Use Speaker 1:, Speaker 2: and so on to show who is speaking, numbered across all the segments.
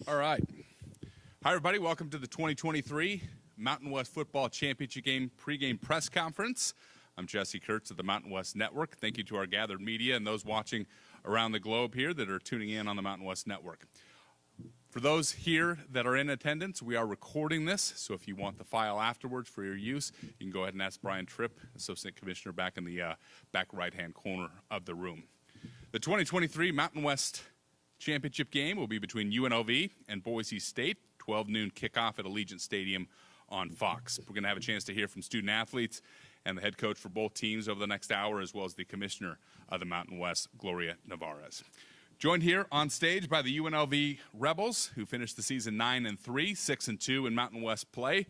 Speaker 1: All right. Hi, everybody. Welcome to the 2023 Mountain West Football Championship Game pregame press conference. I'm Jesse Kurtz of the Mountain West Network. Thank you to our gathered media and those watching around the globe here that are tuning in on the Mountain West Network. For those here that are in attendance, we are recording this, so if you want the file afterwards for your use, you can go ahead and ask Brian Tripp, Associate Commissioner, back in the back right-hand corner of the room. The 2023 Mountain West Championship game will be between UNLV and Boise State, 12 noon kickoff at Allegiant Stadium on Fox. We're going to have a chance to hear from student athletes and the head coach for both teams over the next hour, as well as the commissioner of the Mountain West, Gloria Nevarez. Joined here on stage by the UNLV Rebels, who finished the season 9-3, 6-2 in Mountain West play.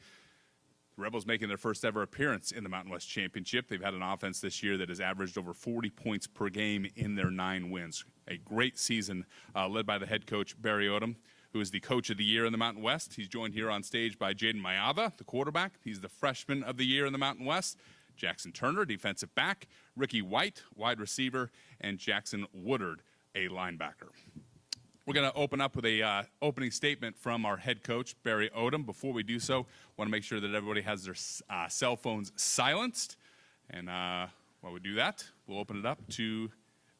Speaker 1: The Rebels making their first ever appearance in the Mountain West Championship. They've had an offense this year that has averaged over 40 points per game in their 9 wins. A great season led by the head coach, Barry Odom, who is the coach of the year in the Mountain West. He's joined here on stage by Jaden Mayava, the quarterback. He's the freshman of the year in the Mountain West. Jackson Turner, defensive back. Ricky White, wide receiver. And Jackson Woodard, a linebacker. We're going to open up with a opening statement from our head coach, Barry Odom. Before we do so, want to make sure that everybody has their cell phones silenced. And while we do that, we'll open it up to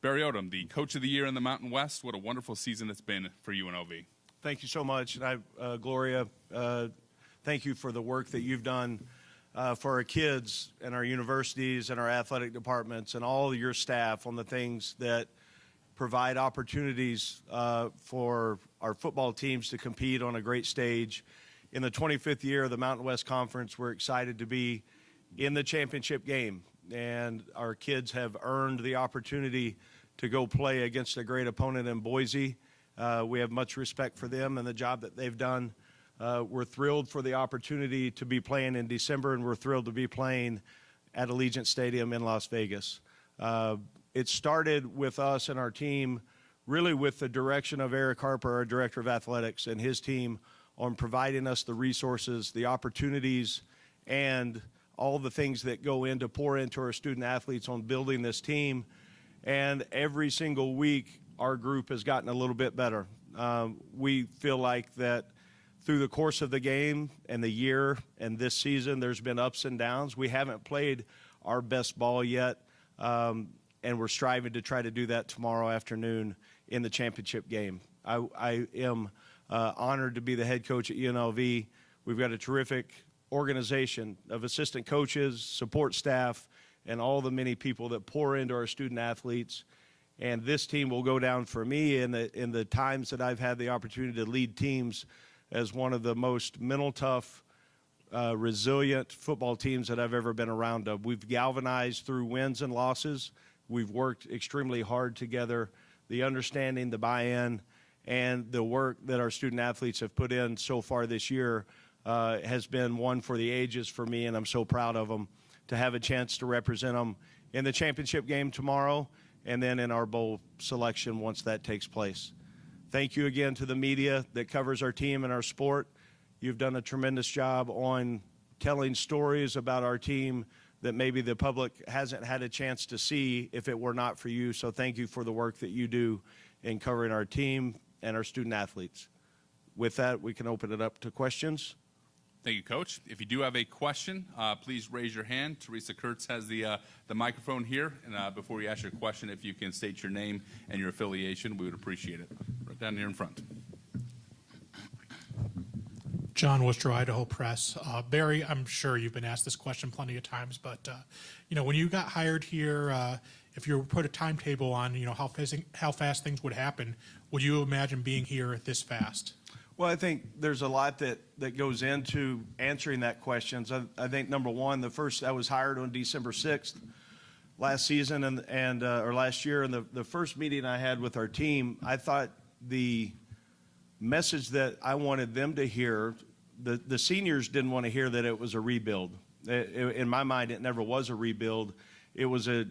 Speaker 1: Barry Odom, the coach of the year in the Mountain West. What a wonderful season it's been for UNLV.
Speaker 2: Thank you so much. And Gloria, thank you for the work that you've done for our kids and our universities and our athletic departments and all of your staff on the things that provide opportunities for our football teams to compete on a great stage. In the 25th year of the Mountain West Conference, we're excited to be in the championship game, and our kids have earned the opportunity to go play against a great opponent in Boise. We have much respect for them and the job that they've done. We're thrilled for the opportunity to be playing in December, and we're thrilled to be playing at Allegiant Stadium in Las Vegas. It started with us and our team, really with the direction of Eric Harper, our director of athletics, and his team on providing us the resources, the opportunities, and all the things that go in to pour into our student athletes on building this team. And every single week, our group has gotten a little bit better. We feel like that through the course of the game and the year and this season, there's been ups and downs. We haven't played our best ball yet. And we're striving to try to do that tomorrow afternoon in the championship game. I am honored to be the head coach at UNLV. We've got a terrific organization of assistant coaches, support staff, and all the many people that pour into our student athletes. And this team will go down for me in the times that I've had the opportunity to lead teams as one of the most mental tough, resilient football teams that I've ever been around of. We've galvanized through wins and losses. We've worked extremely hard together. The understanding, the buy-in, and the work that our student athletes have put in so far this year has been one for the ages for me, and I'm so proud of them to have a chance to represent them in the championship game tomorrow and then in our bowl selection once that takes place. Thank you again to the media that covers our team and our sport. You've done a tremendous job on telling stories about our team that maybe the public hasn't had a chance to see if it were not for you. So thank you for the work that you do in covering our team and our student athletes. With that, we can open it up to questions.
Speaker 1: Thank you, Coach. If you do have a question, please raise your hand. Teresa Kurtz has the microphone here. And before you ask your question, if you can state your name and your affiliation, we would appreciate it. Right down here in front.
Speaker 3: John Worcester, Idaho Press. Barry, I'm sure you've been asked this question plenty of times, but when you got hired here, if you put a timetable on, how fast things would happen, would you imagine being here this fast?
Speaker 2: Well, I think there's a lot that goes into answering that question. So I think number one, I was hired on December 6th last season or last year, and the first meeting I had with our team, I thought the message that I wanted them to hear, the seniors didn't want to hear that it was a rebuild. In my mind, it never was a rebuild. It was a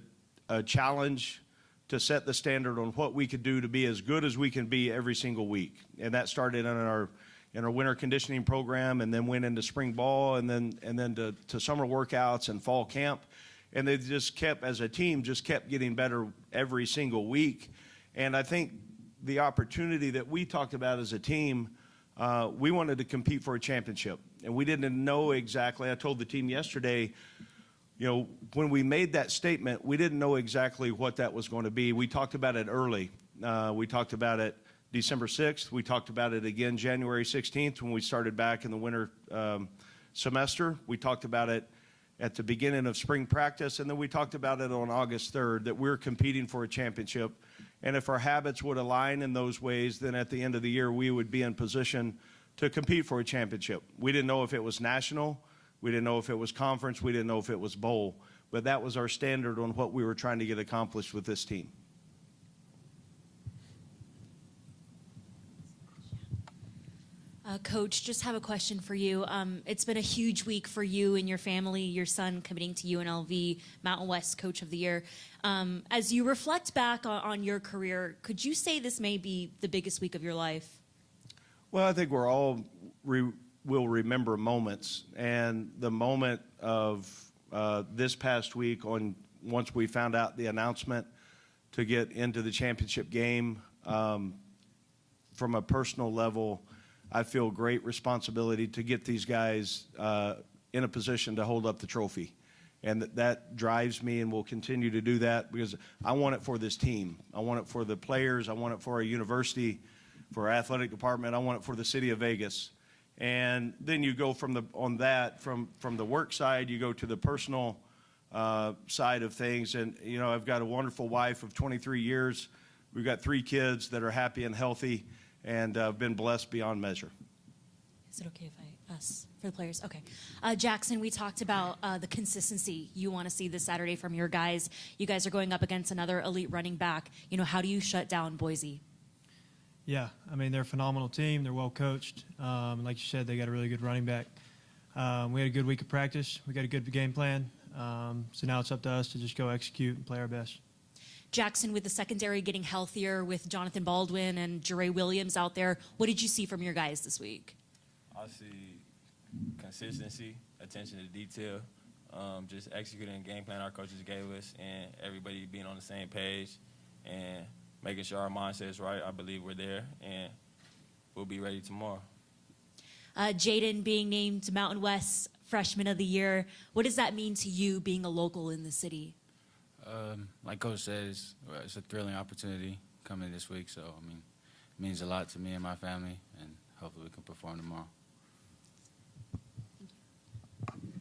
Speaker 2: challenge to set the standard on what we could do to be as good as we can be every single week. And that started in our winter conditioning program, and then went into spring ball, and then to summer workouts and fall camp. And they just kept, as a team, getting better every single week. And I think the opportunity that we talked about as a team We wanted to compete for a championship, and we didn't know exactly. I told the team yesterday, when we made that statement, we didn't know exactly what that was going to be. We talked about it early. We talked about it December 6th. We talked about it again January 16th when we started back in the winter semester. We talked about it at the beginning of spring practice, and then we talked about it on August 3rd, that we're competing for a championship. And if our habits would align in those ways, then at the end of the year, we would be in position to compete for a championship. We didn't know if it was national. We didn't know if it was conference. We didn't know if it was bowl. But that was our standard on what we were trying to get accomplished with this team.
Speaker 4: Coach, just have a question for you. It's been a huge week for you and your family, your son committing to UNLV, Mountain West Coach of the Year. As you reflect back on your career, could you say this may be the biggest week of your life?
Speaker 2: Well, I think we're all will remember moments. And the moment of this past week, once we found out the announcement to get into the championship game, from a personal level, I feel great responsibility to get these guys in a position to hold up the trophy. And that drives me and will continue to do that because I want it for this team. I want it for the players. I want it for our university, for our athletic department. I want it for the city of Vegas. And then you go from the work side, you go to the personal side of things. And, I've got a wonderful wife of 23 years. We've got 3 kids that are happy and healthy. And I've been blessed beyond measure.
Speaker 4: Is it okay if I ask for the players? Okay. Jackson, we talked about the consistency you want to see this Saturday from your guys. You guys are going up against another elite running back. How do you shut down Boise?
Speaker 5: Yeah, they're a phenomenal team. They're well coached. Like you said, they got a really good running back. We had a good week of practice. We got a good game plan. So now it's up to us to just go execute and play our best.
Speaker 4: Jackson, with the secondary getting healthier with Jonathan Baldwin and Jere Williams out there, what did you see from your guys this week?
Speaker 6: I see consistency, attention to detail, just executing the game plan our coaches gave us, and everybody being on the same page and making sure our mindset is right. I believe we're there, and we'll be ready tomorrow.
Speaker 4: Jaden being named Mountain West Freshman of the Year, what does that mean to you being a local in the city?
Speaker 7: Like Coach said, it's a thrilling opportunity coming this week. So, it means a lot to me and my family, and hopefully we can perform tomorrow.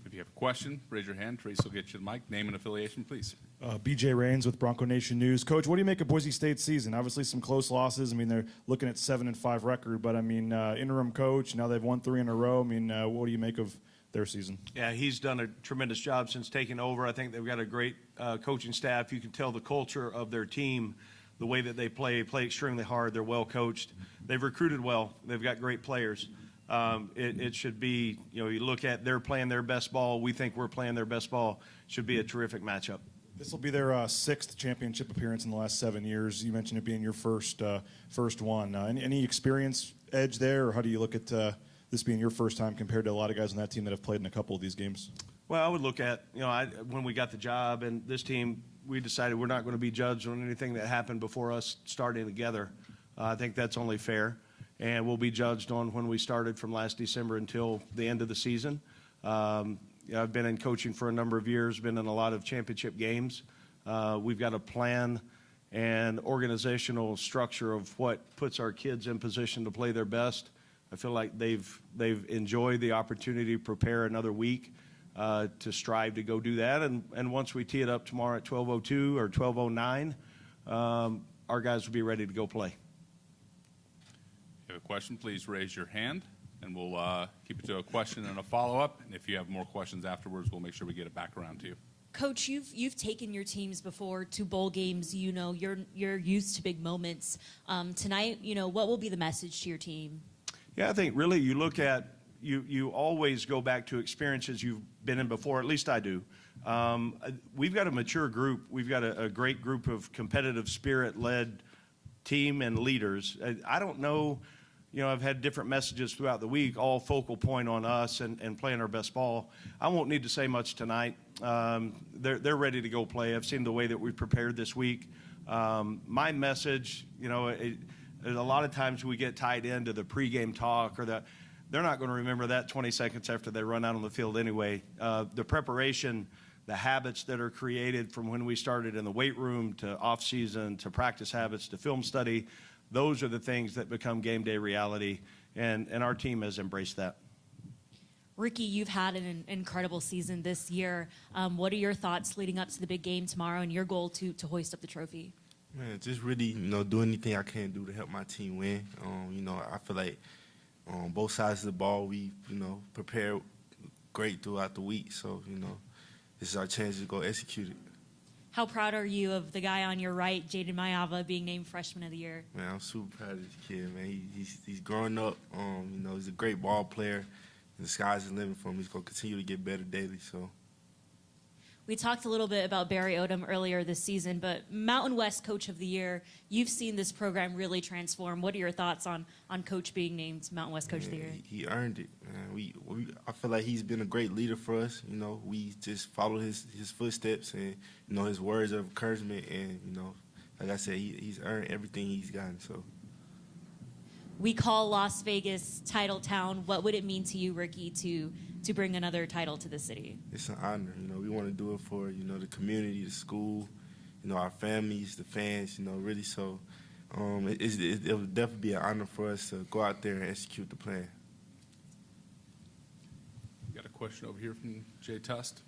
Speaker 1: If you have a question, raise your hand. Trace will get you the mic. Name and affiliation, please.
Speaker 8: BJ Rains with Bronco Nation News. Coach, what do you make of Boise State's season? Obviously some close losses. They're looking at 7-5 record, but interim coach, now they've won 3 in a row. What do you make of their season?
Speaker 2: Yeah, he's done a tremendous job since taking over. I think they've got a great coaching staff. You can tell the culture of their team, the way that they play extremely hard. They're well coached. They've recruited well. They've got great players. It should be, you look at they're playing their best ball. We think we're playing their best ball. Should be a terrific matchup.
Speaker 8: This will be their 6th championship appearance in the last 7 years. You mentioned it being your first one. Any experience edge there, or how do you look at this being your first time compared to a lot of guys on that team that have played in a couple of these games?
Speaker 2: Well, I would look at, when we got the job and this team, we decided we're not going to be judged on anything that happened before us starting together. I think that's only fair. And we'll be judged on when we started from last December until the end of the season. I've been in coaching for a number of years, been in a lot of championship games. We've got a plan and organizational structure of what puts our kids in position to play their best. I feel like they've enjoyed the opportunity to prepare another week to strive to go do that. And once we tee it up tomorrow at 12:02 or 12:09, our guys will be ready to go play.
Speaker 1: If you have a question, please raise your hand, and we'll keep it to a question and a follow-up. And if you have more questions afterwards, we'll make sure we get it back around to you.
Speaker 4: Coach, you've taken your teams before to bowl games. You're used to big moments. Tonight, what will be the message to your team?
Speaker 2: Yeah, I think really you look at, you always go back to experiences you've been in before, at least I do. We've got a mature group. We've got a great group of competitive spirit-led team and leaders. I don't know, I've had different messages throughout the week, all focal point on us and playing our best ball. I won't need to say much tonight. They're ready to go play. I've seen the way that we've prepared this week. My message, There's a lot of times we get tied into the pregame talk or that. They're not going to remember that 20 seconds after they run out on the field anyway. The preparation, the habits that are created from when we started in the weight room to off-season to practice habits to film study, those are the things that become game day reality, and our team has embraced that.
Speaker 4: Ricky, you've had an incredible season this year. What are your thoughts leading up to the big game tomorrow and your goal to hoist up the trophy?
Speaker 9: Man, just really, do anything I can do to help my team win. I feel like on both sides of the ball, we, prepare great throughout the week. So, this is our chance to go execute it.
Speaker 4: How proud are you of the guy on your right, Jaden Mayava, being named Freshman of the Year?
Speaker 9: Man, I'm super proud of this kid, man. He's growing up. He's a great ball player. And the sky's the limit for him. He's going to continue to get better daily. So.
Speaker 4: We talked a little bit about Barry Odom earlier this season, but Mountain West Coach of the Year, you've seen this program really transform. What are your thoughts on Coach being named Mountain West Coach of the Year?
Speaker 9: He earned it, man. I feel like he's been a great leader for us. We just follow his footsteps and, his words of encouragement. And, like I said, he's earned everything he's gotten. So.
Speaker 4: We call Las Vegas Title Town. What would it mean to you, Ricky, to bring another title to the city?
Speaker 9: It's an honor. We want to do it for, the community, the school, our families, the fans, really. So it would definitely be an honor for us to go out there and execute the plan.
Speaker 1: Got a question over here from Jay Tust.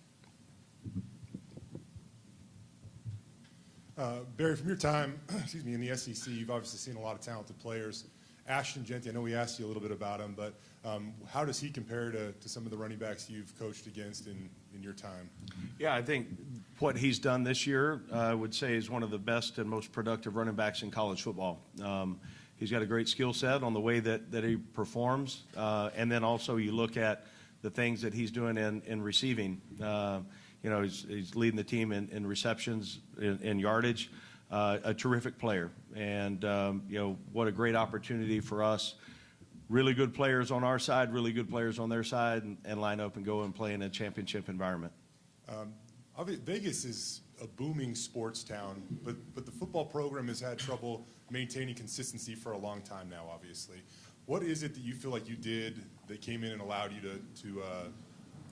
Speaker 10: Barry, from your time, in the SEC, you've obviously seen a lot of talented players. Ashton Genty, I know we asked you a little bit about him, but how does he compare to some of the running backs you've coached against in your time?
Speaker 2: Yeah, I think what he's done this year, I would say, is one of the best and most productive running backs in college football. He's got a great skill set on the way that he performs, and then also you look at the things that he's doing in receiving. He's leading the team in receptions, in yardage. A terrific player, and what a great opportunity for us. Really good players on our side, really good players on their side, and line up and go and play in a championship environment.
Speaker 10: Vegas is a booming sports town, but the football program has had trouble maintaining consistency for a long time now, obviously. What is it that you feel like you did that came in and allowed you to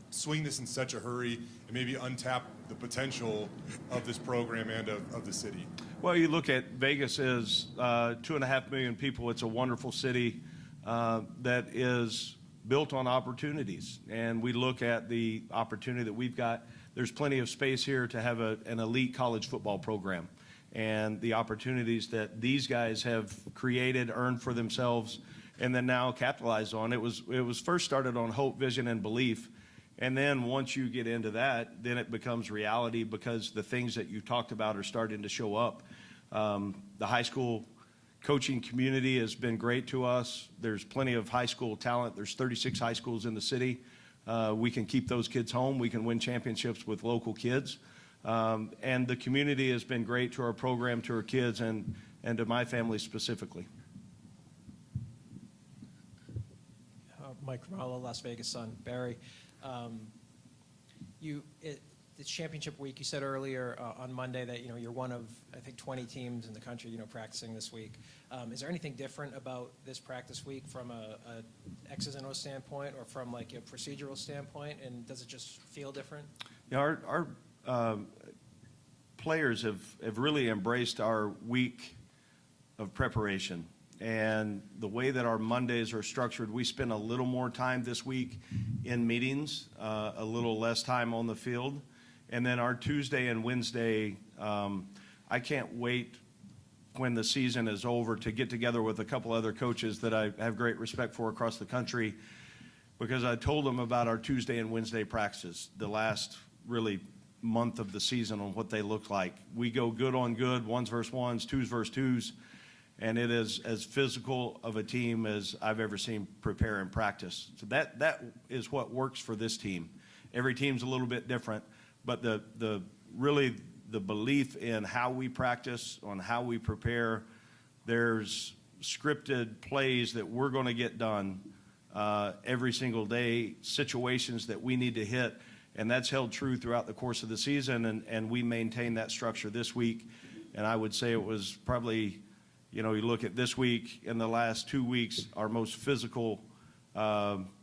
Speaker 10: swing this in such a hurry and maybe untap the potential of this program and of the city?
Speaker 2: Well, you look at Vegas as 2.5 million people. It's a wonderful city that is built on opportunities. And we look at the opportunity that we've got. There's plenty of space here to have an elite college football program. And the opportunities that these guys have created, earned for themselves, and then now capitalized on. It was first started on hope, vision, and belief. And then once you get into that, then it becomes reality because the things that you talked about are starting to show up. The high school coaching community has been great to us. There's plenty of high school talent. There's 36 high schools in the city. We can keep those kids home. We can win championships with local kids. And the community has been great to our program, to our kids, and to my family specifically.
Speaker 11: Mike Romalo, Las Vegas Sun. Barry, it's championship week. You said earlier on Monday that you're one of, I think, 20 teams in the country practicing this week. Is there anything different about this practice week from a X's and O's standpoint or from like a procedural standpoint? And does it just feel different?
Speaker 2: Yeah, our players have really embraced our week of preparation. And the way that our Mondays are structured, we spend a little more time this week in meetings, a little less time on the field. And then our Tuesday and Wednesday, I can't wait when the season is over to get together with a couple other coaches that I have great respect for across the country, because I told them about our Tuesday and Wednesday practices, the last really month of the season, on what they look like. We go good on good, ones versus ones, twos versus twos. And it is as physical of a team as I've ever seen prepare and practice. So that is what works for this team. Every team's a little bit different, but the belief in how we practice, on how we prepare, there's scripted plays that we're going to get done every single day, situations that we need to hit, and that's held true throughout the course of the season, and we maintain that structure this week. And I would say it was probably You know, you look at this week and the last 2 weeks, our most physical,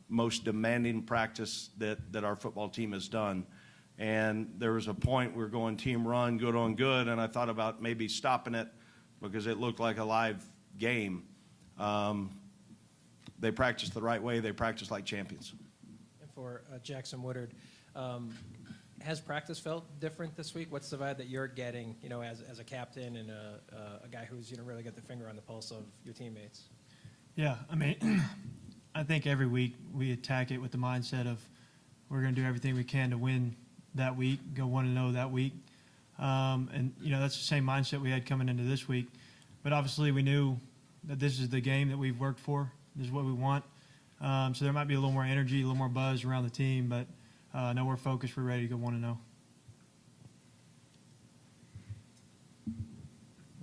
Speaker 2: most demanding practice that our football team has done. And there was a point we were going team run, good on good, and I thought about maybe stopping it because it looked like a live game. They practiced the right way. They practiced like champions.
Speaker 11: And for Jackson Woodard, has practice felt different this week? What's the vibe that you're getting, you know, as a captain and a guy who's, you know, really got the finger on the pulse of your teammates?
Speaker 5: Yeah, I mean, I think every week we attack it with the mindset of we're going to do everything we can to win that week, go 1-0 that week. And, you know, that's the same mindset we had coming into this week. But obviously we knew that this is the game that we've worked for. This is what we want. So there might be a little more energy, a little more buzz around the team, but no, we're focused. We're ready to go 1-0.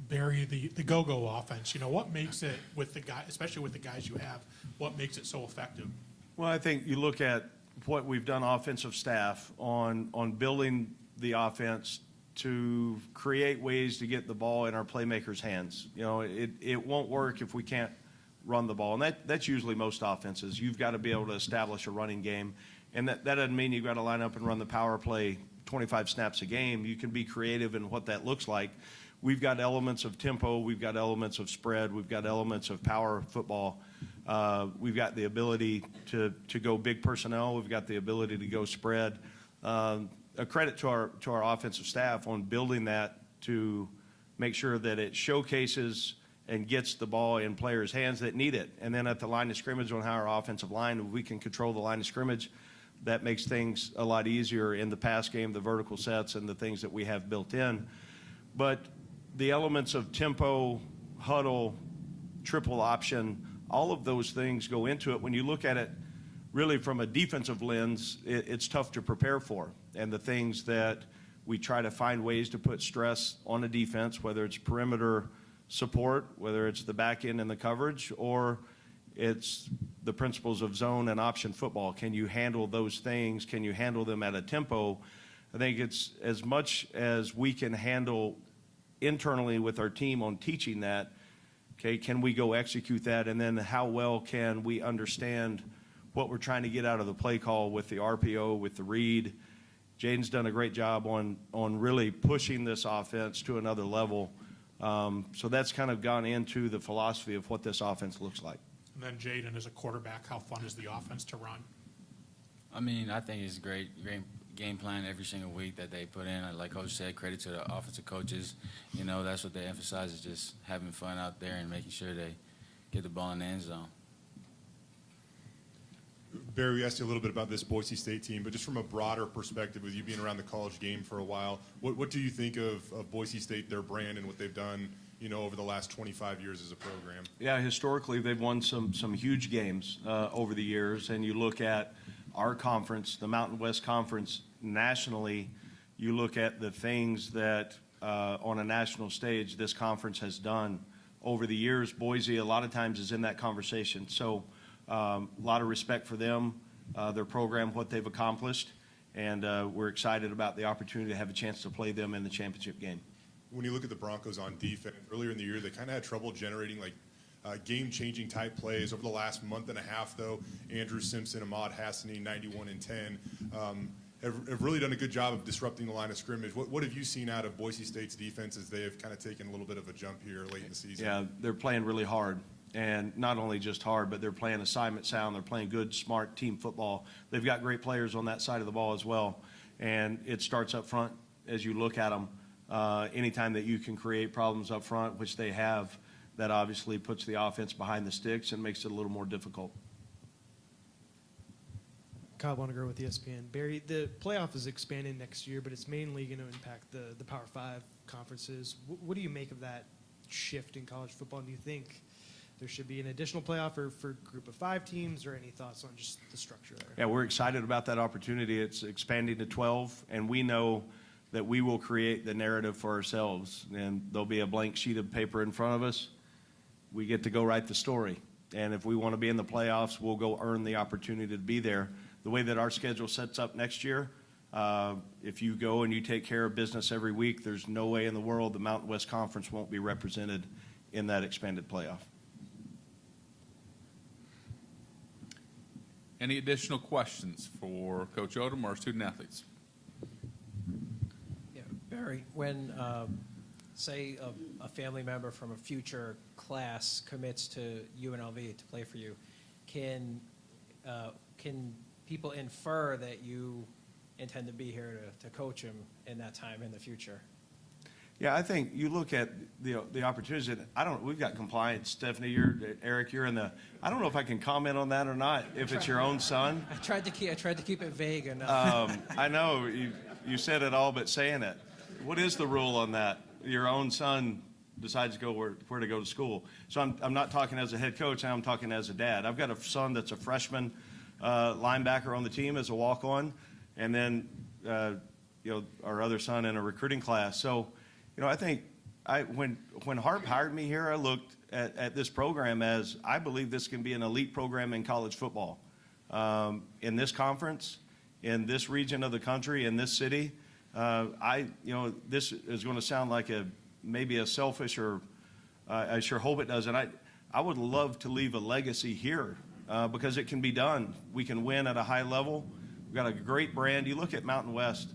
Speaker 3: Barry, the go-go offense, you know, what makes it with the guy, especially with the guys you have, what makes it so effective?
Speaker 2: Well, I think you look at what we've done offensive staff on building the offense to create ways to get the ball in our playmakers' hands. You know, it won't work if we can't run the ball. And that's usually most offenses. You've got to be able to establish a running game. And that doesn't mean you've got to line up and run the power play 25 snaps a game. You can be creative in what that looks like. We've got elements of tempo. We've got elements of spread. We've got elements of power football. We've got the ability to go big personnel. We've got the ability to go spread. A credit to our offensive staff on building that to make sure that it showcases and gets the ball in players' hands that need it. And then at the line of scrimmage on how our offensive line, if we can control the line of scrimmage, that makes things a lot easier in the pass game, the vertical sets, and the things that we have built in. But the elements of tempo, huddle, triple option, all of those things go into it. When you look at it really from a defensive lens, it's tough to prepare for. And the things that we try to find ways to put stress on a defense, whether it's perimeter support, whether it's the back end and the coverage, or it's the principles of zone and option football. Can you handle those things? Can you handle them at a tempo? I think it's as much as we can handle internally with our team on teaching that, okay, can we go execute that? And then how well can we understand what we're trying to get out of the play call with the RPO, with the read? Jaden's done a great job on really pushing this offense to another level. So that's kind of gone into the philosophy of what this offense looks like.
Speaker 3: And then Jaden, as a quarterback, how fun is the offense to run?
Speaker 7: I mean, I think it's great game plan every single week that they put in. Like Coach said, credit to the offensive coaches. You know, that's what they emphasize, is just having fun out there and making sure they get the ball in the end zone.
Speaker 10: Barry, we asked you a little bit about this Boise State team, but just from a broader perspective, with you being around the college game for a while, what do you think of Boise State, their brand, and what they've done, you know, over the last 25 years as a program?
Speaker 2: Yeah, historically they've won some huge games over the years, and you look at our conference, the Mountain West Conference, nationally, you look at the things that on a national stage this conference has done over the years. Boise a lot of times is in that conversation. So a lot of respect for them, their program, what they've accomplished, and we're excited about the opportunity to have a chance to play them in the championship game.
Speaker 10: When you look at the Broncos on defense, earlier in the year they kind of had trouble generating game-changing type plays. Over the last month and a half, though, Andrew Simpson, Ahmad Hassani, 91 and 10, have really done a good job of disrupting the line of scrimmage. What have you seen out of Boise State's defense as they have kind of taken a little bit of a jump here late in the season?
Speaker 2: Yeah, they're playing really hard. And not only just hard, but they're playing assignment sound. They're playing good, smart team football. They've got great players on that side of the ball as well. And it starts up front as you look at them. Anytime that you can create problems up front, which they have, that obviously puts the offense behind the sticks and makes it a little more difficult.
Speaker 12: Kyle Bonnegar with ESPN. Barry, the playoff is expanding next year, but it's mainly going to impact the Power 5 conferences. What do you make of that shift in college football? Do you think there should be an additional playoff for group of 5 teams, or any thoughts on just the structure there?
Speaker 2: Yeah, we're excited about that opportunity. It's expanding to 12, and we know that we will create the narrative for ourselves, and there'll be a blank sheet of paper in front of us. We get to go write the story, and if we want to be in the playoffs, we'll go earn the opportunity to be there. The way that our schedule sets up next year, if you go and you take care of business every week, there's no way in the world the Mountain West Conference won't be represented in that expanded playoff.
Speaker 1: Any additional questions for Coach Odom or student athletes?
Speaker 11: Yeah, Barry, when say a family member from a future class commits to UNLV to play for you, can people infer that you intend to be here to coach him in that time in the future?
Speaker 2: Yeah, I think you look at the opportunities. And we've got compliance. Stephanie, Eric, you're in the. I don't know if I can comment on that or not. If it's your own son.
Speaker 11: I tried to keep it vague enough.
Speaker 2: I know you said it all, but saying it. What is the rule on that? Your own son decides to go where to go to school. So I'm not talking as a head coach. I'm talking as a dad. I've got a son that's a freshman linebacker on the team as a walk-on, and then our other son in a recruiting class. So. I think when Harp hired me here, I looked at this program as I believe this can be an elite program in college football. In this conference, in this region of the country, in this city, this is going to sound like maybe a selfish or I sure hope it doesn't. I would love to leave a legacy here because it can be done. We can win at a high level. We've got a great brand. You look at Mountain West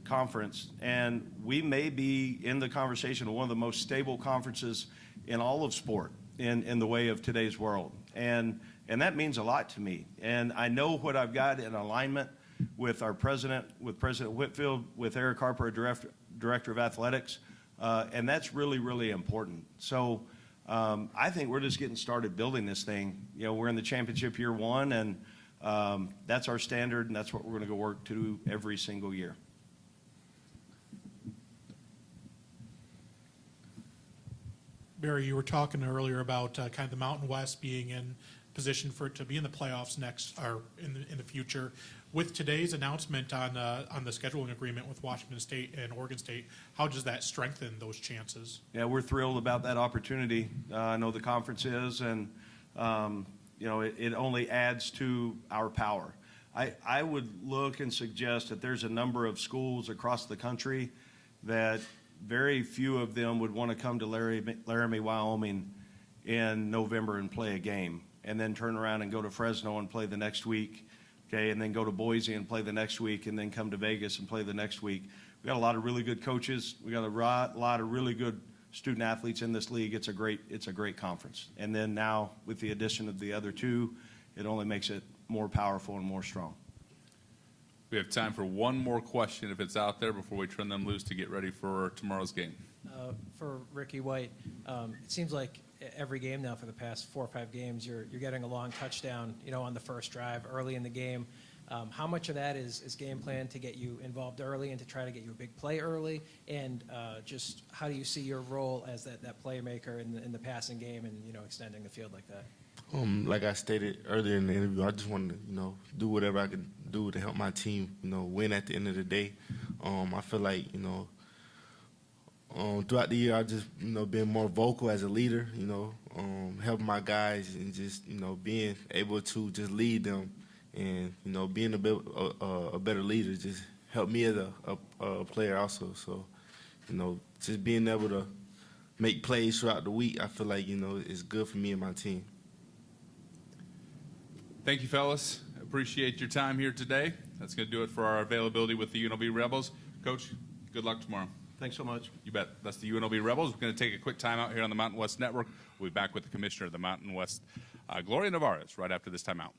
Speaker 2: Conference, and we may be in the conversation of one of the most stable conferences in all of sport in the way of today's world. And that means a lot to me. And I know what I've got in alignment with our president, with President Whitfield, with Eric Harper, Director of Athletics, and that's really, really important. So I think we're just getting started building this thing. We're in the championship year one, and that's our standard, and that's what we're going to go work to do every single year.
Speaker 3: Barry, you were talking earlier about kind of the Mountain West being in position for it to be in the playoffs next or in the future. With today's announcement on the scheduling agreement with Washington State and Oregon State, how does that strengthen those chances?
Speaker 2: Yeah, we're thrilled about that opportunity. I know the conference is, and it only adds to our power. I would look and suggest that there's a number of schools across the country that very few of them would want to come to Laramie, Wyoming in November and play a game, and then turn around and go to Fresno and play the next week, okay, and then go to Boise and play the next week, and then come to Vegas and play the next week. We got a lot of really good coaches. We got a lot of really good student athletes in this league. It's a great conference. And then now with the addition of the other two, it only makes it more powerful and more strong.
Speaker 1: We have time for one more question if it's out there before we turn them loose to get ready for tomorrow's game.
Speaker 11: For Ricky White, it seems like every game now for the past 4 or 5 games, you're getting a long touchdown, on the first drive early in the game. How much of that is game plan to get you involved early and to try to get you a big play early? And just how do you see your role as that playmaker in the passing game and, extending the field like that?
Speaker 9: Like I stated earlier in the interview, I just want to, do whatever I can do to help my team, win at the end of the day. I feel like, throughout the year, I just, been more vocal as a leader, helping my guys and just, being able to just lead them and, being a better leader just helped me as a player also. So, just being able to make plays throughout the week, I feel like, is good for me and my team.
Speaker 1: Thank you, fellas. Appreciate your time here today. That's going to do it for our availability with the UNLV Rebels. Coach, good luck tomorrow.
Speaker 2: Thanks so much.
Speaker 1: You bet. That's the UNLV Rebels. We're going to take a quick timeout here on the Mountain West Network. We'll be back with the Commissioner of the Mountain West, Gloria Nevarez, right after this timeout.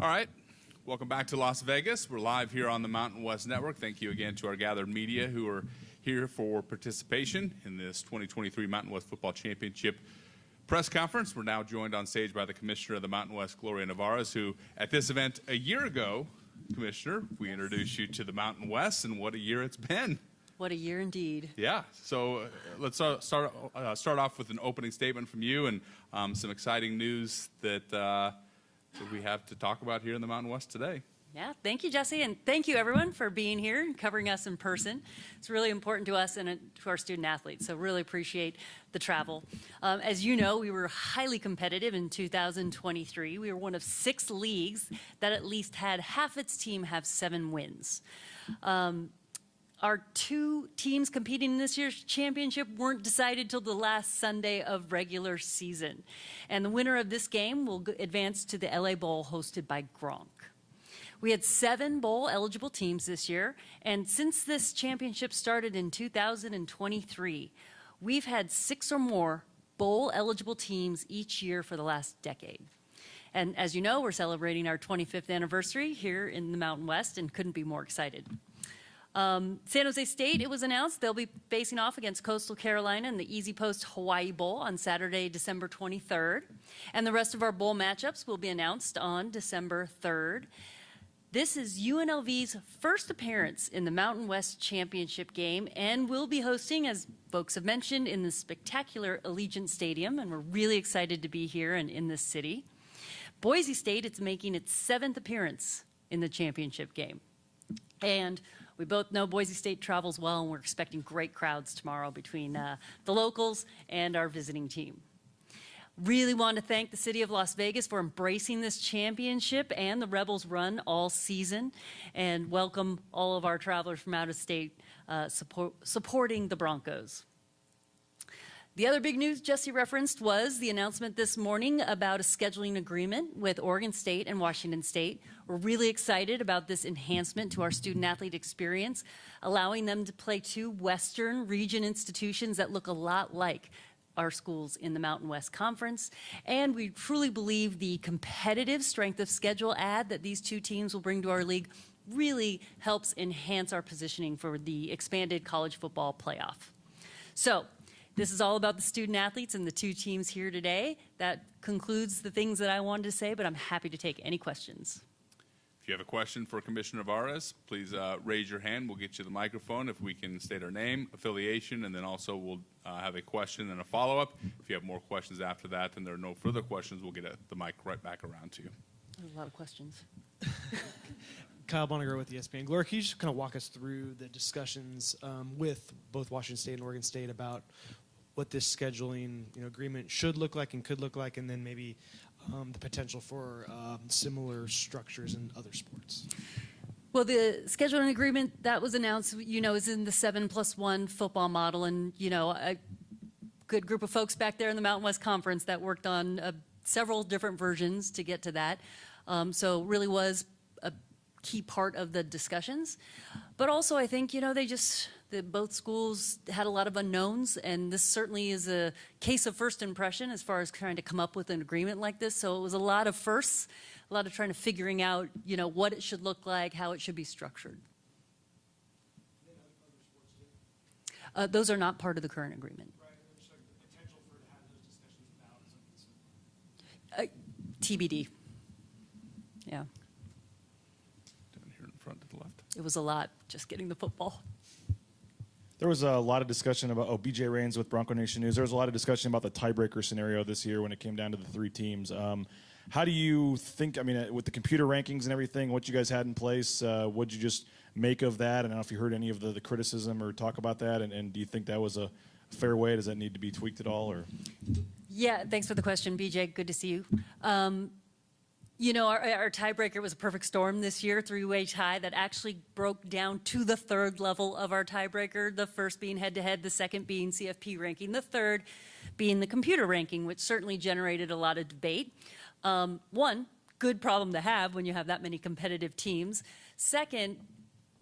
Speaker 1: All right. Welcome back to Las Vegas. We're live here on the Mountain West Network. Thank you again to our gathered media who are here for participation in this 2023 Mountain West Football Championship press conference. We're now joined on stage by the Commissioner of the Mountain West, Gloria Nevarez, who at this event a year ago, Commissioner, we introduced you to the Mountain West, and what a year it's been.
Speaker 13: What a year indeed.
Speaker 1: Yeah. So let's start off with an opening statement from you and some exciting news that we have to talk about here in the Mountain West today.
Speaker 13: Yeah, thank you, Jesse, and thank you, everyone, for being here and covering us in person. It's really important to us and to our student athletes, so really appreciate the travel. As you know, we were highly competitive in 2023. We were one of 6 leagues that at least had half its team have 7 wins. Our 2 teams competing in this year's championship weren't decided till the last Sunday of regular season. And the winner of this game will advance to the LA Bowl hosted by Gronk. We had 7 bowl-eligible teams this year, and since this championship started in 2023, we've had 6 or more bowl-eligible teams each year for the last decade. And as you know, we're celebrating our 25th anniversary here in the Mountain West and couldn't be more excited. San Jose State, it was announced they'll be facing off against Coastal Carolina in the Easy Post Hawaii Bowl on Saturday, December 23rd. And the rest of our bowl matchups will be announced on December 3rd. This is UNLV's first appearance in the Mountain West Championship game, and we'll be hosting, as folks have mentioned, in the spectacular Allegiant Stadium, and we're really excited to be here and in this city. Boise State, it's making its 7th appearance in the championship game. And we both know Boise State travels well, and we're expecting great crowds tomorrow between the locals and our visiting team. Really want to thank the city of Las Vegas for embracing this championship and the Rebels run all season, and welcome all of our travelers from out of state supporting the Broncos. The other big news Jesse referenced was the announcement this morning about a scheduling agreement with Oregon State and Washington State. We're really excited about this enhancement to our student-athlete experience, allowing them to play 2 Western region institutions that look a lot like our schools in the Mountain West Conference. And we truly believe the competitive strength of schedule add that these 2 teams will bring to our league really helps enhance our positioning for the expanded college football playoff. So, this is all about the student athletes and the 2 teams here today. That concludes the things that I wanted to say, but I'm happy to take any questions.
Speaker 1: If you have a question for Commissioner Nevarez, please raise your hand. We'll get you the microphone if we can state our name, affiliation, and then also we'll have a question and a follow-up. If you have more questions after that and there are no further questions, we'll get the mic right back around to you.
Speaker 13: There's a lot of questions.
Speaker 12: Kyle Bonnegar with ESPN. Gloria, can you just kind of walk us through the discussions with both Washington State and Oregon State about what this scheduling agreement should look like and could look like, and then maybe the potential for similar structures in other sports?
Speaker 13: Well, the scheduling agreement that was announced, is in the 7+1 football model, and a good group of folks back there in the Mountain West Conference that worked on several different versions to get to that. So really was a key part of the discussions. But also, I think both schools had a lot of unknowns, and this certainly is a case of first impression as far as trying to come up with an agreement like this. So it was a lot of firsts, a lot of trying to figuring out, what it should look like, how it should be structured. Those are not part of the current agreement. TBD. Yeah.
Speaker 1: Down here in front to the left.
Speaker 13: It was a lot just getting the football.
Speaker 8: There was a lot of discussion about, BJ Rains with Bronco Nation News. There was a lot of discussion about the tiebreaker scenario this year when it came down to the 3 teams. How do you think, with the computer rankings and everything, what you guys had in place, what did you just make of that? I don't know if you heard any of the criticism or talk about that, and do you think that was a fair way? Does that need to be tweaked at all? Or?
Speaker 13: Yeah, thanks for the question, BJ. Good to see you. Our tiebreaker was a perfect storm this year, 3-way tie that actually broke down to the 3rd level of our tiebreaker, the first being head-to-head, the second being CFP ranking, the 3rd being the computer ranking, which certainly generated a lot of debate. One, good problem to have when you have that many competitive teams. Second,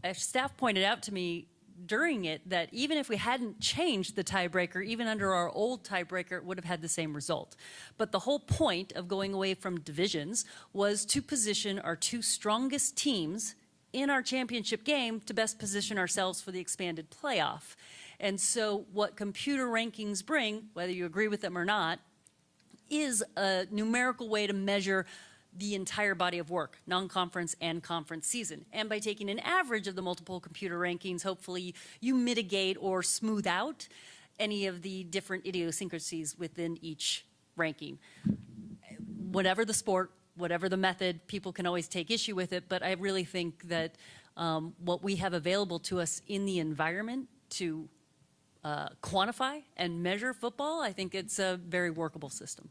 Speaker 13: as staff pointed out to me, during it that even if we hadn't changed the tiebreaker, even under our old tiebreaker, it would have had the same result. But the whole point of going away from divisions was to position our two strongest teams in our championship game to best position ourselves for the expanded playoff. And so what computer rankings bring, whether you agree with them or not, is a numerical way to measure the entire body of work, non-conference and conference season. And by taking an average of the multiple computer rankings, hopefully you mitigate or smooth out any of the different idiosyncrasies within each ranking. Whatever the sport, whatever the method, people can always take issue with it, but I really think that what we have available to us in the environment to quantify and measure football, I think it's a very workable system.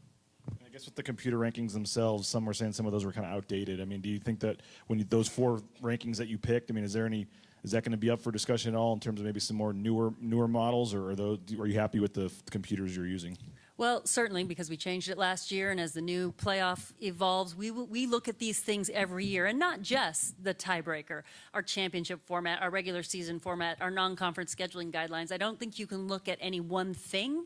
Speaker 8: I guess with the computer rankings themselves, some were saying some of those were kind of outdated. I mean, do you think that those 4 rankings that you picked, I mean, is that going to be up for discussion at all in terms of maybe some more newer models, or are you happy with the computers you're using?
Speaker 13: Well, certainly, because we changed it last year, and as the new playoff evolves, we look at these things every year, and not just the tiebreaker, our championship format, our regular season format, our non-conference scheduling guidelines. I don't think you can look at any one thing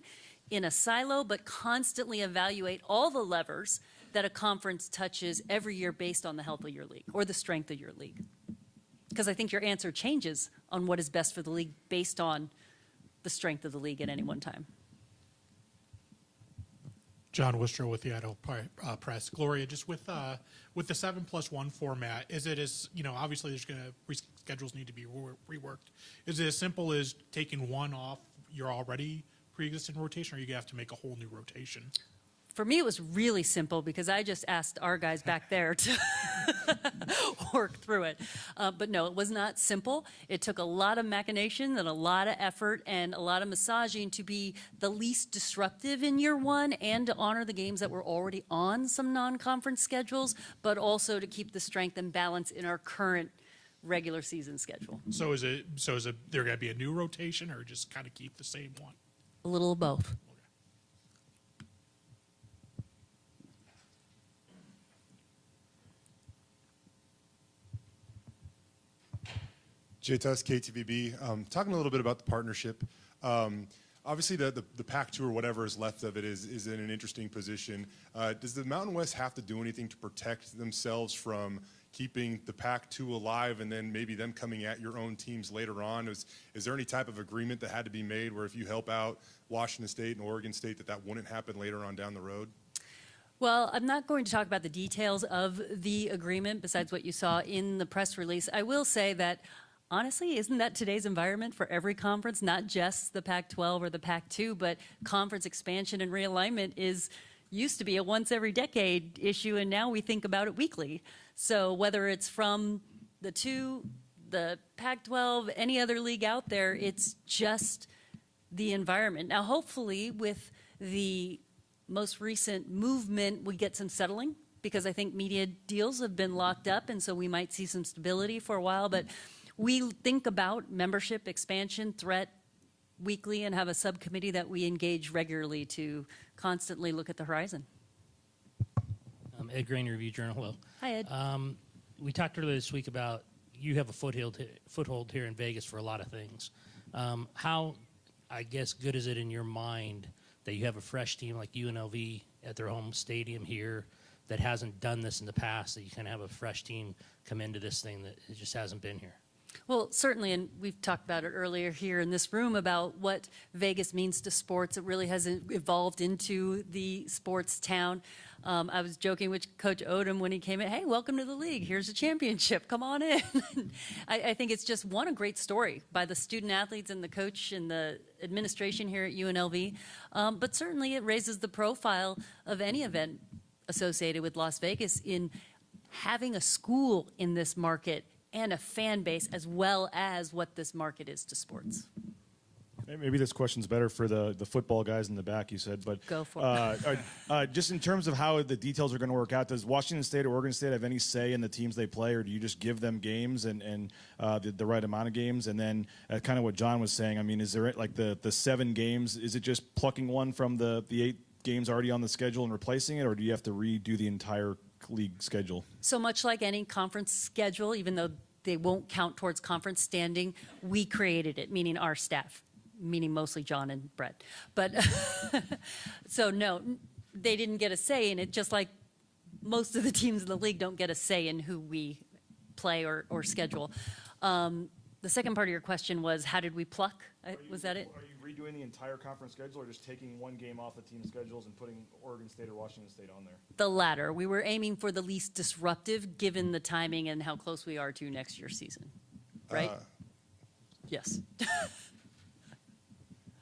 Speaker 13: in a silo, but constantly evaluate all the levers that a conference touches every year based on the health of your league or the strength of your league. Because I think your answer changes on what is best for the league based on the strength of the league at any one time.
Speaker 3: John Worcester with the Idaho Press. Gloria, just with the 7+1 format, is it as, obviously there's schedules need to be reworked. Is it as simple as taking one off your already pre-existing rotation, or you have to make a whole new rotation?
Speaker 13: For me, it was really simple because I just asked our guys back there to work through it. But no, it was not simple. It took a lot of machination and a lot of effort and a lot of massaging to be the least disruptive in year one and to honor the games that were already on some non-conference schedules, but also to keep the strength and balance in our current regular season schedule.
Speaker 3: So is there going to be a new rotation, or just kind of keep the same one?
Speaker 13: A little of both.
Speaker 10: Jay Tuss, KTVB. Talking a little bit about the partnership. Obviously, the Pac-2 or whatever is left of it is in an interesting position. Does the Mountain West have to do anything to protect themselves from keeping the Pac-2 alive and then maybe them coming at your own teams later on? Is there any type of agreement that had to be made where if you help out Washington State and Oregon State that wouldn't happen later on down the road?
Speaker 13: Well, I'm not going to talk about the details of the agreement besides what you saw in the press release. I will say that honestly, isn't that today's environment for every conference, not just the Pac-12 or the Pac-2, but conference expansion and realignment used to be a once every decade issue, and now we think about it weekly. So whether it's from the Pac-12, any other league out there, it's just the environment. Now, hopefully, with the most recent movement, we get some settling, because I think media deals have been locked up, and so we might see some stability for a while. But we think about membership expansion threat weekly and have a subcommittee that we engage regularly to constantly look at the horizon.
Speaker 14: Ed Grain, Review Journal. Hello.
Speaker 13: Hi, Ed.
Speaker 14: We talked earlier this week about you have a foothold here in Vegas for a lot of things. How, I guess, good is it in your mind that you have a fresh team like UNLV at their home stadium here that hasn't done this in the past, that you kind of have a fresh team come into this thing that it just hasn't been here?
Speaker 13: Well, certainly, and we've talked about it earlier here in this room about what Vegas means to sports. It really has evolved into the sports town. I was joking with Coach Odom when he came in, hey, welcome to the league. Here's a championship. Come on in. I think it's just a great story by the student athletes and the coach and the administration here at UNLV. But certainly it raises the profile of any event associated with Las Vegas in having a school in this market and a fan base, as well as what this market is to sports.
Speaker 8: Maybe this question's better for the football guys in the back, you said, but
Speaker 13: go for it.
Speaker 8: Just in terms of how the details are going to work out, does Washington State or Oregon State have any say in the teams they play, or do you just give them games and the right amount of games? And then kind of what John was saying, I mean, is there like the 7 games, is it just plucking one from the 8 games already on the schedule and replacing it, or do you have to redo the entire league schedule?
Speaker 13: So much like any conference schedule, even though they won't count towards conference standing. We created it, meaning our staff, meaning mostly John and Brett. But so no, they didn't get a say in it, just like most of the teams in the league don't get a say in who we play or schedule. The second part of your question was, how did we pluck? Was that it?
Speaker 8: Are you redoing the entire conference schedule, or just taking one game off the team schedules and putting Oregon State or Washington State on there?
Speaker 13: The latter. We were aiming for the least disruptive, given the timing and how close we are to next year's season. Right? Yes.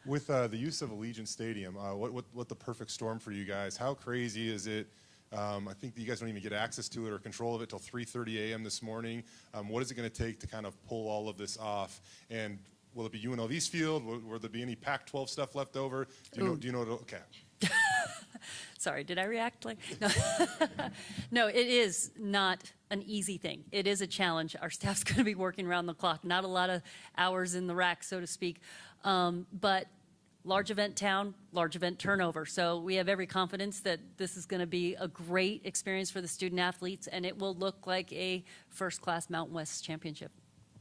Speaker 10: With the use of Allegiant Stadium, what the perfect storm for you guys? How crazy is it? I think that you guys don't even get access to it or control of it till 3:30 a.m. this morning. What is it going to take to kind of pull all of this off? And will it be UNLV's field? Will there be any Pac-12 stuff left over? Do you know? Okay.
Speaker 13: Sorry, did I react like? No. No, it is not an easy thing. It is a challenge. Our staff's going to be working around the clock. Not a lot of hours in the rack, so to speak. But large event town, large event turnover. So we have every confidence that this is going to be a great experience for the student athletes, and it will look like a first-class Mountain West championship.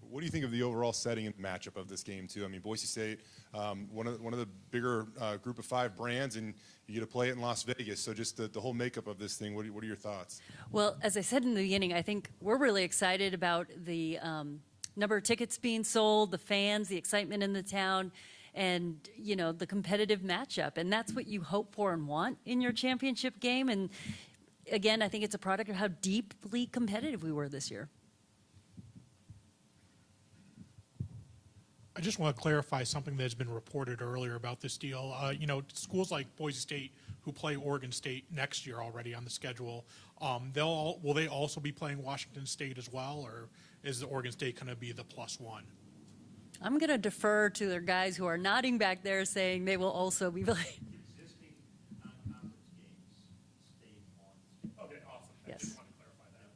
Speaker 10: What do you think of the overall setting and matchup of this game, too? I mean, Boise State, one of the bigger group of 5 brands, and you get to play it in Las Vegas. So just the whole makeup of this thing, what are your thoughts?
Speaker 13: Well, as I said in the beginning, I think we're really excited about the number of tickets being sold, the fans, the excitement in the town, and, you know, the competitive matchup. And that's what you hope for and want in your championship game. And again, I think it's a product of how deeply competitive we were this year.
Speaker 3: I just want to clarify something that's been reported earlier about this deal. You know, schools like Boise State, who play Oregon State next year already on the schedule, will they also be playing Washington State as well, or is the Oregon State going to be the +1?
Speaker 13: I'm going to defer to the guys who are nodding back there saying they will also be playing.
Speaker 2: Existing non-conference games stay on.
Speaker 3: Okay, awesome.
Speaker 13: Yes.
Speaker 3: I just want to clarify that.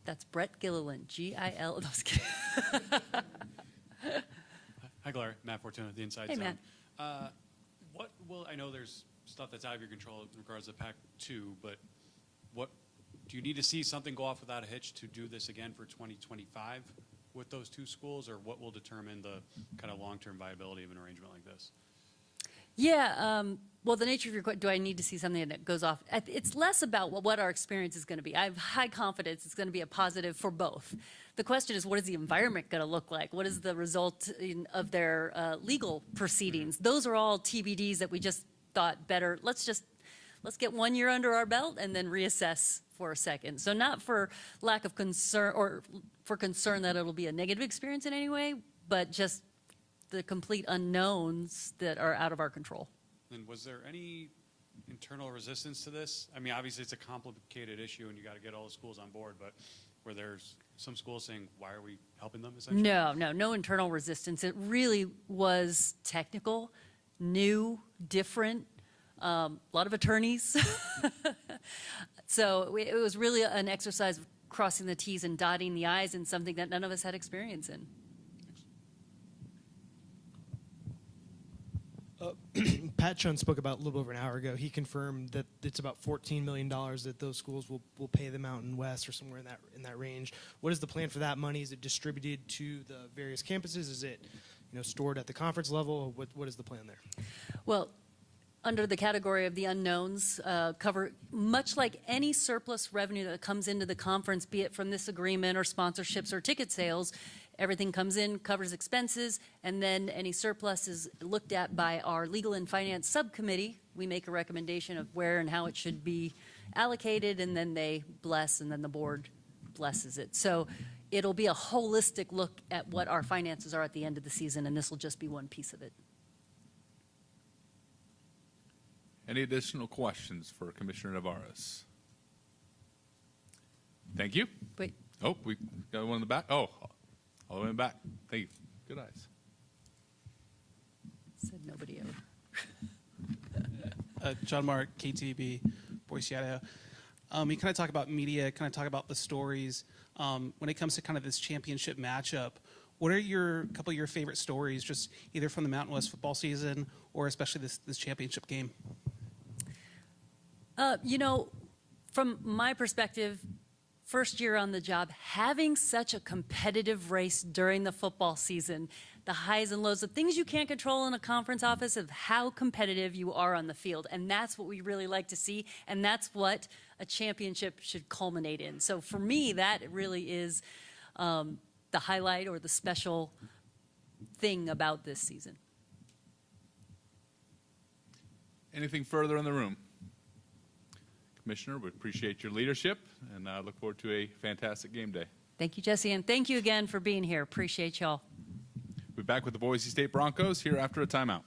Speaker 13: That's Brett Gilliland, G-I-L. No, I was kidding.
Speaker 15: Hi, Gloria. Matt Fortuna, The Inside
Speaker 13: Hey,
Speaker 15: Zone.
Speaker 13: Matt.
Speaker 15: I know there's stuff that's out of your control in regards to Pac-2, but do you need to see something go off without a hitch to do this again for 2025 with those 2 schools, or what will determine the kind of long-term viability of an arrangement like this?
Speaker 13: Yeah, well, the nature of your question, do I need to see something that goes off? It's less about what our experience is going to be. I have high confidence it's going to be a positive for both. The question is, what is the environment going to look like? What is the result of their legal proceedings? Those are all TBDs that we just thought better. Let's get 1 year under our belt and then reassess for a second. So not for lack of concern or for concern that it'll be a negative experience in any way, but just the complete unknowns that are out of our control.
Speaker 15: And was there any internal resistance to this? I mean, obviously it's a complicated issue and you got to get all the schools on board, but were there some schools saying, why are we helping them essentially?
Speaker 13: No internal resistance. It really was technical, new, different, a lot of attorneys. So it was really an exercise of crossing the T's and dotting the I's in something that none of us had experience in.
Speaker 12: Pat Chun spoke about a little over an hour ago. He confirmed that it's about $14 million that those schools will pay the Mountain West or somewhere in that range. What is the plan for that money? Is it distributed to the various campuses? Is it stored at the conference level? What is the plan there?
Speaker 13: Well, under the category of the unknowns, cover much like any surplus revenue that comes into the conference, be it from this agreement or sponsorships or ticket sales, everything comes in, covers expenses, and then any surplus is looked at by our Legal and Finance Subcommittee. We make a recommendation of where and how it should be allocated, and then they bless, and then the board blesses it. So it'll be a holistic look at what our finances are at the end of the season, and this will just be one piece of it.
Speaker 1: Any additional questions for Commissioner Nevarez? Thank you.
Speaker 13: Wait.
Speaker 1: Oh, we got one in the back. Oh, all the way in the back. Thank you. Good eyes.
Speaker 13: Said nobody ever.
Speaker 16: John Mark, KTB, Boise, Idaho. You kind of talk about media, kind of talk about the stories. When it comes to kind of this championship matchup, what are couple of your favorite stories, just either from the Mountain West football season or especially this championship game?
Speaker 13: From my perspective, first year on the job, having such a competitive race during the football season, the highs and lows, the things you can't control in a conference office of how competitive you are on the field. And that's what we really like to see, and that's what a championship should culminate in. So for me, that really is the highlight or the special thing about this season.
Speaker 1: Anything further in the room? Commissioner, we appreciate your leadership and look forward to a fantastic game day.
Speaker 13: Thank you, Jesse, and thank you again for being here. Appreciate y'all.
Speaker 1: We'll be back with the Boise State Broncos here after a timeout.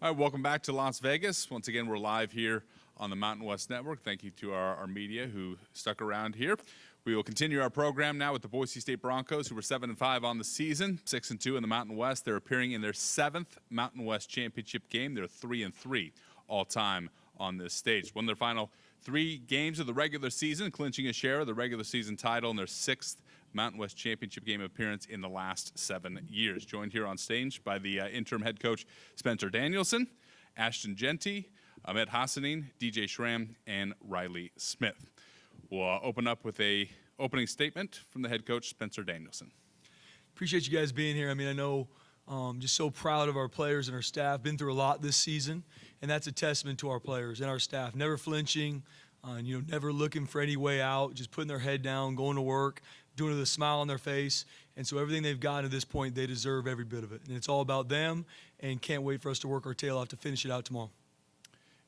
Speaker 1: All right, welcome back to Las Vegas. Once again, we're live here on the Mountain West Network. Thank you to our media who stuck around here. We will continue our program now with the Boise State Broncos, who were 7-5 on the season, 6-2 in the Mountain West. They're appearing in their 7th Mountain West championship game. They're 3-3 all-time on this stage. Won their final 3 games of the regular season, clinching a share of the regular season title in their 6th Mountain West championship game appearance in the last 7 years. Joined here on stage by the interim head coach Spencer Danielson, Ashton Genty, Ahmed Hassanin, DJ Schramm, and Riley Smith. We'll open up with a opening statement from the head coach, Spencer Danielson.
Speaker 17: Appreciate you guys being here. I mean, I know just so proud of our players and our staff. Been through a lot this season, and that's a testament to our players and our staff. Never flinching, never looking for any way out, just putting their head down, going to work, doing it with a smile on their face. And so everything they've gotten to this point, they deserve every bit of it. And it's all about them, and can't wait for us to work our tail off to finish it out tomorrow.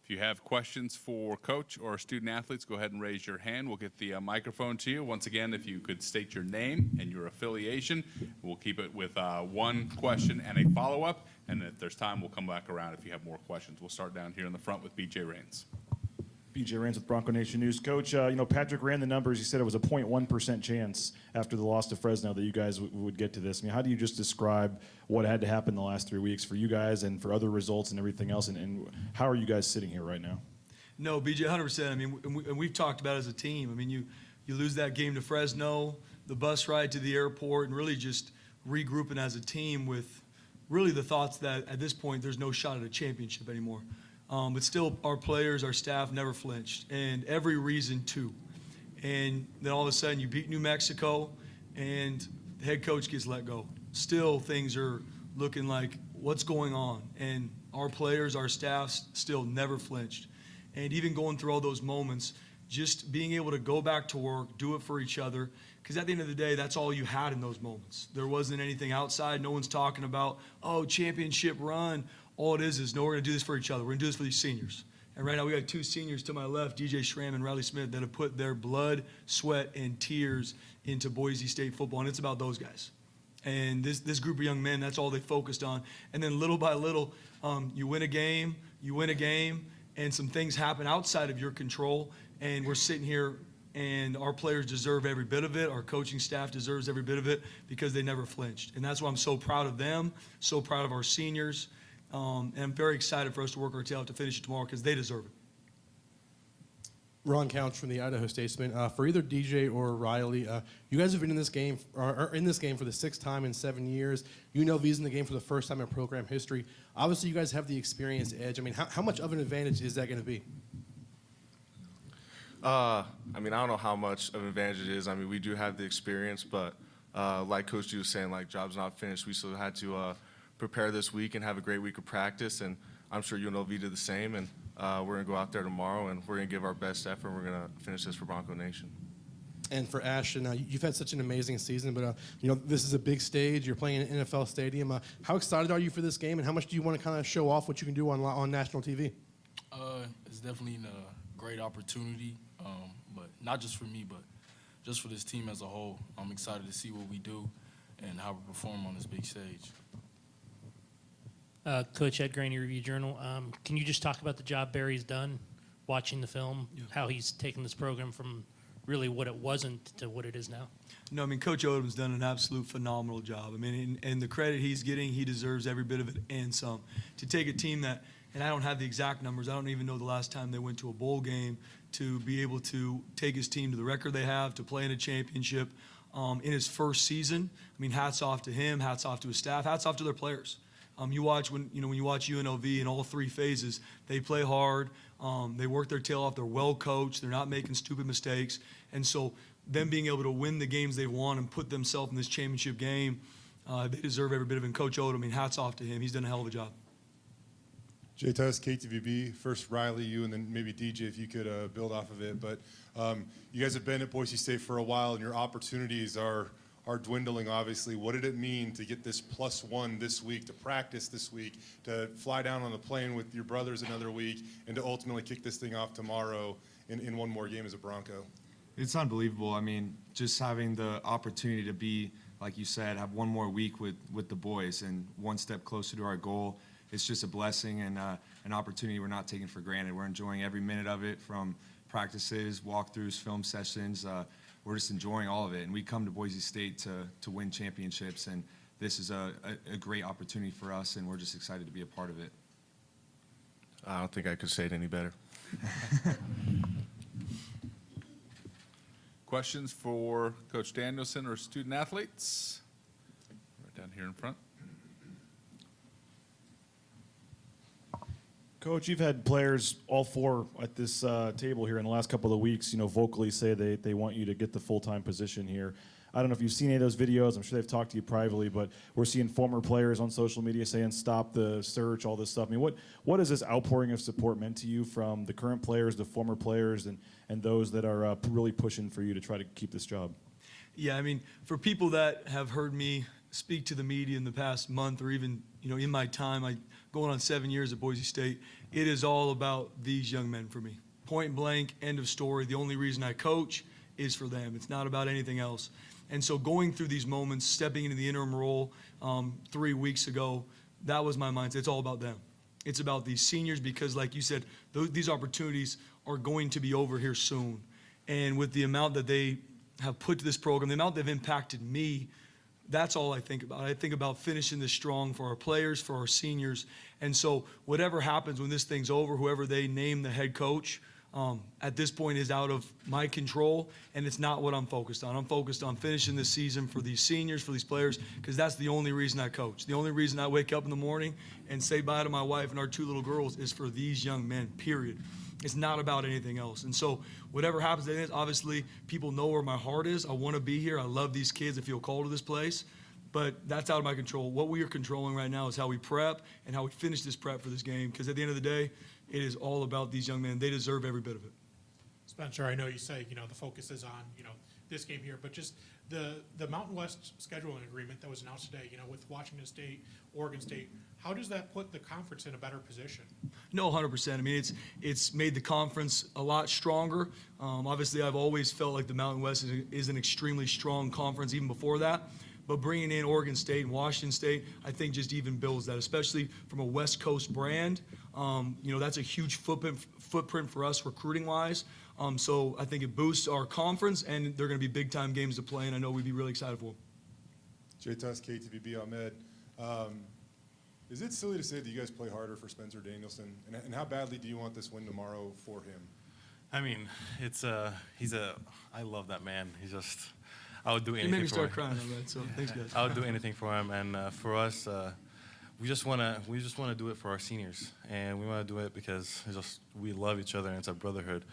Speaker 1: If you have questions for coach or student athletes, go ahead and raise your hand. We'll get the microphone to you. Once again, if you could state your name and your affiliation, we'll keep it with one question and a follow-up. And if there's time, we'll come back around if you have more questions. We'll start down here in the front with BJ Rains.
Speaker 8: BJ Rains with Bronco Nation News. Coach, Patrick ran the numbers. He said it was a 0.1% chance after the loss to Fresno that you guys would get to this. I mean, how do you just describe what had to happen the last 3 weeks for you guys and for other results and everything else? And how are you guys sitting here right now?
Speaker 17: No, BJ, 100%. I mean, and we've talked about it as a team. I mean, you lose that game to Fresno, the bus ride to the airport, and really just regrouping as a team with really the thoughts that at this point there's no shot at a championship anymore. But still, our players, our staff never flinched, and every reason to. And then all of a sudden, you beat New Mexico, and the head coach gets let go. Still, things are looking like, what's going on? And our players, our staff still never flinched. And even going through all those moments, just being able to go back to work, do it for each other, because at the end of the day, that's all you had in those moments. There wasn't anything outside. No one's talking about, championship run. All it is, no, we're going to do this for each other. We're going to do this for these seniors. And right now we got 2 seniors to my left, DJ Schramm and Riley Smith, that have put their blood, sweat, and tears into Boise State football, and it's about those guys. And this group of young men, that's all they focused on. And then little by little, you win a game, and some things happen outside of your control, and we're sitting here, and our players deserve every bit of it. Our coaching staff deserves every bit of it because they never flinched. And that's why I'm so proud of them, so proud of our seniors. And I'm very excited for us to work our tail off to finish it tomorrow because they deserve it.
Speaker 18: Ron Couch from the Idaho Statesman. For either DJ or Riley, you guys have been in this game, or in this game for the 6th time in 7 years. UNLV's in the game for the first time in program history. Obviously, you guys have the experience edge. I mean, how much of an advantage is that going to be?
Speaker 19: I don't know how much of an advantage it is. I mean, we do have the experience, but like Coach G was saying, like, job's not finished. We still had to prepare this week and have a great week of practice, and I'm sure UNLV did the same, and we're going to go out there tomorrow, and we're going to give our best effort, and we're going to finish this for Bronco Nation.
Speaker 18: And for Ashton, you've had such an amazing season, but this is a big stage. You're playing in an NFL stadium. How excited are you for this game, and how much do you want to kind of show off what you can do on national TV?
Speaker 20: It's definitely a great opportunity, but not just for me, but just for this team as a whole. I'm excited to see what we do and how we perform on this big stage.
Speaker 14: Coach Ed Graney, Review-Journal. Can you just talk about the job Barry's done, watching the film, how he's taken this program from really what it wasn't to what it is now?
Speaker 17: No, I mean, Coach Odom's done an absolute phenomenal job. I mean, and the credit he's getting, he deserves every bit of it and some. To take a team that, and I don't have the exact numbers, I don't even know the last time they went to a bowl game, to be able to take his team to the record they have, to play in a championship in his first season. I mean, hats off to him, hats off to his staff, hats off to their players. You watch when you watch UNLV in all 3 phases, they play hard, they work their tail off, they're well coached, they're not making stupid mistakes, and so them being able to win the games they've won and put themselves in this championship game, they deserve every bit of it. And Coach Odom, I mean, hats off to him. He's done a hell of a job.
Speaker 10: Jay Tuss, KTVB. First, Riley, you, and then maybe DJ, if you could build off of it. But you guys have been at Boise State for a while, and your opportunities are dwindling, obviously. What did it mean to get this +1 this week, to practice this week, to fly down on the plane with your brothers another week, and to ultimately kick this thing off tomorrow in one more game as a Bronco?
Speaker 21: It's unbelievable. I mean, just having the opportunity to be, like you said, have one more week with the boys and one step closer to our goal. it's just a blessing and an opportunity we're not taking for granted. We're enjoying every minute of it, from practices, walkthroughs, film sessions. We're just enjoying all of it. And we come to Boise State to win championships, and this is a great opportunity for us, and we're just excited to be a part of it.
Speaker 19: I don't think I could say it any better.
Speaker 1: Questions for Coach Danielson or student athletes? Right down here in front.
Speaker 8: Coach, you've had players, all four at this table here in the last couple of weeks, vocally say they want you to get the full-time position here. I don't know if you've seen any of those videos. I'm sure they've talked to you privately, but we're seeing former players on social media saying stop the search, all this stuff. I mean, what has this outpouring of support meant to you from the current players, the former players, and those that are really pushing for you to try to keep this job?
Speaker 17: Yeah, I mean, for people that have heard me speak to the media in the past month, or even in my time, going on 7 years at Boise State, it is all about these young men for me. Point blank, end of story. The only reason I coach is for them. It's not about anything else. And so going through these moments, stepping into the interim role 3 weeks ago, that was my mindset. It's all about them. It's about these seniors because, like you said, these opportunities are going to be over here soon. And with the amount that they have put to this program, the amount they've impacted me, that's all I think about. I think about finishing this strong for our players, for our seniors. And so whatever happens when this thing's over, whoever they name the head coach, at this point is out of my control, and it's not what I'm focused on. I'm focused on finishing this season for these seniors, for these players, because that's the only reason I coach. The only reason I wake up in the morning and say bye to my wife and our 2 little girls is for these young men, period. It's not about anything else. And so whatever happens, obviously people know where my heart is. I want to be here. I love these kids. I feel called to this place. But that's out of my control. What we are controlling right now is how we prep and how we finish this prep for this game, because at the end of the day, it is all about these young men. They deserve every bit of it.
Speaker 3: Spencer, I know you say, the focus is on, this game here, but just the Mountain West scheduling agreement that was announced today, with Washington State, Oregon State, how does that put the conference in a better position?
Speaker 17: No, 100%. I mean, it's made the conference a lot stronger. Obviously, I've always felt like the Mountain West is an extremely strong conference even before that. But bringing in Oregon State and Washington State, I think just even builds that, especially from a West Coast brand. That's a huge footprint for us recruiting-wise. So I think it boosts our conference, and they're going to be big-time games to play, and I know we'd be really excited for them.
Speaker 10: Jay Tuss, KTVB, Ahmed. Is it silly to say that you guys play harder for Spencer Danielson? And how badly do you want this win tomorrow for him?
Speaker 6: I mean, I love that man. I would do anything for him.
Speaker 17: You made me start crying on that, so thanks, guys.
Speaker 6: I would do anything for him, and for us, we just want to do it for our seniors, and we want to do it because we love each other and it's a brotherhood.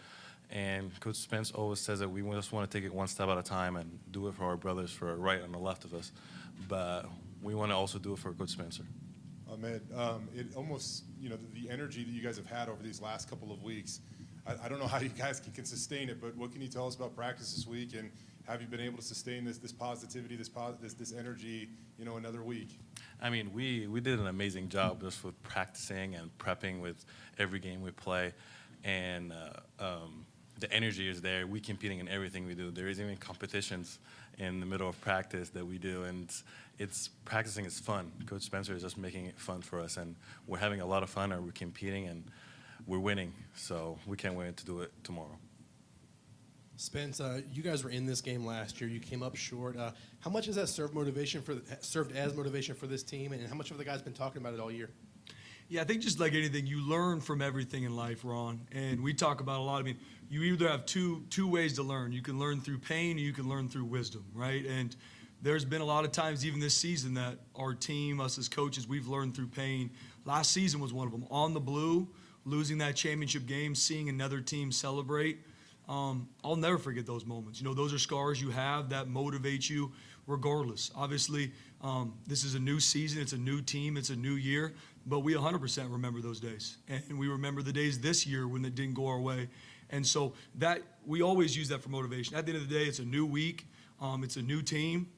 Speaker 6: And Coach Spence always says that we just want to take it one step at a time and do it for our brothers, for right and the left of us, but we want to also do it for Coach Spencer.
Speaker 10: Ahmed, it almost, the energy that you guys have had over these last couple of weeks, I don't know how you guys can sustain it, but what can you tell us about practice this week, and have you been able to sustain this positivity, this energy, another week?
Speaker 6: I mean, we did an amazing job just with practicing and prepping with every game we play, and the energy is there. We competing in everything we do. There is even competitions in the middle of practice that we do, and practicing is fun. Coach Spencer is just making it fun for us, and we're having a lot of fun, and we're competing, and we're winning. So we can't wait to do it tomorrow.
Speaker 18: Spence, you guys were in this game last year. You came up short. How much has that served as motivation for this team, and how much have the guys been talking about it all year?
Speaker 17: Yeah, I think just like anything, you learn from everything in life, Ron. And we talk about a lot. I mean, you either have two ways to learn. You can learn through pain, or you can learn through wisdom, right? And there's been a lot of times, even this season, that our team, us as coaches, we've learned through pain. Last season was one of them. On the blue, losing that championship game, seeing another team celebrate. I'll never forget those moments. Those are scars you have that motivate you regardless. Obviously, this is a new season. It's a new team. It's a new year. But we 100% remember those days. And we remember the days this year when it didn't go our way. And so we always use that for motivation. At the end of the day, it's a new week. It's a new team.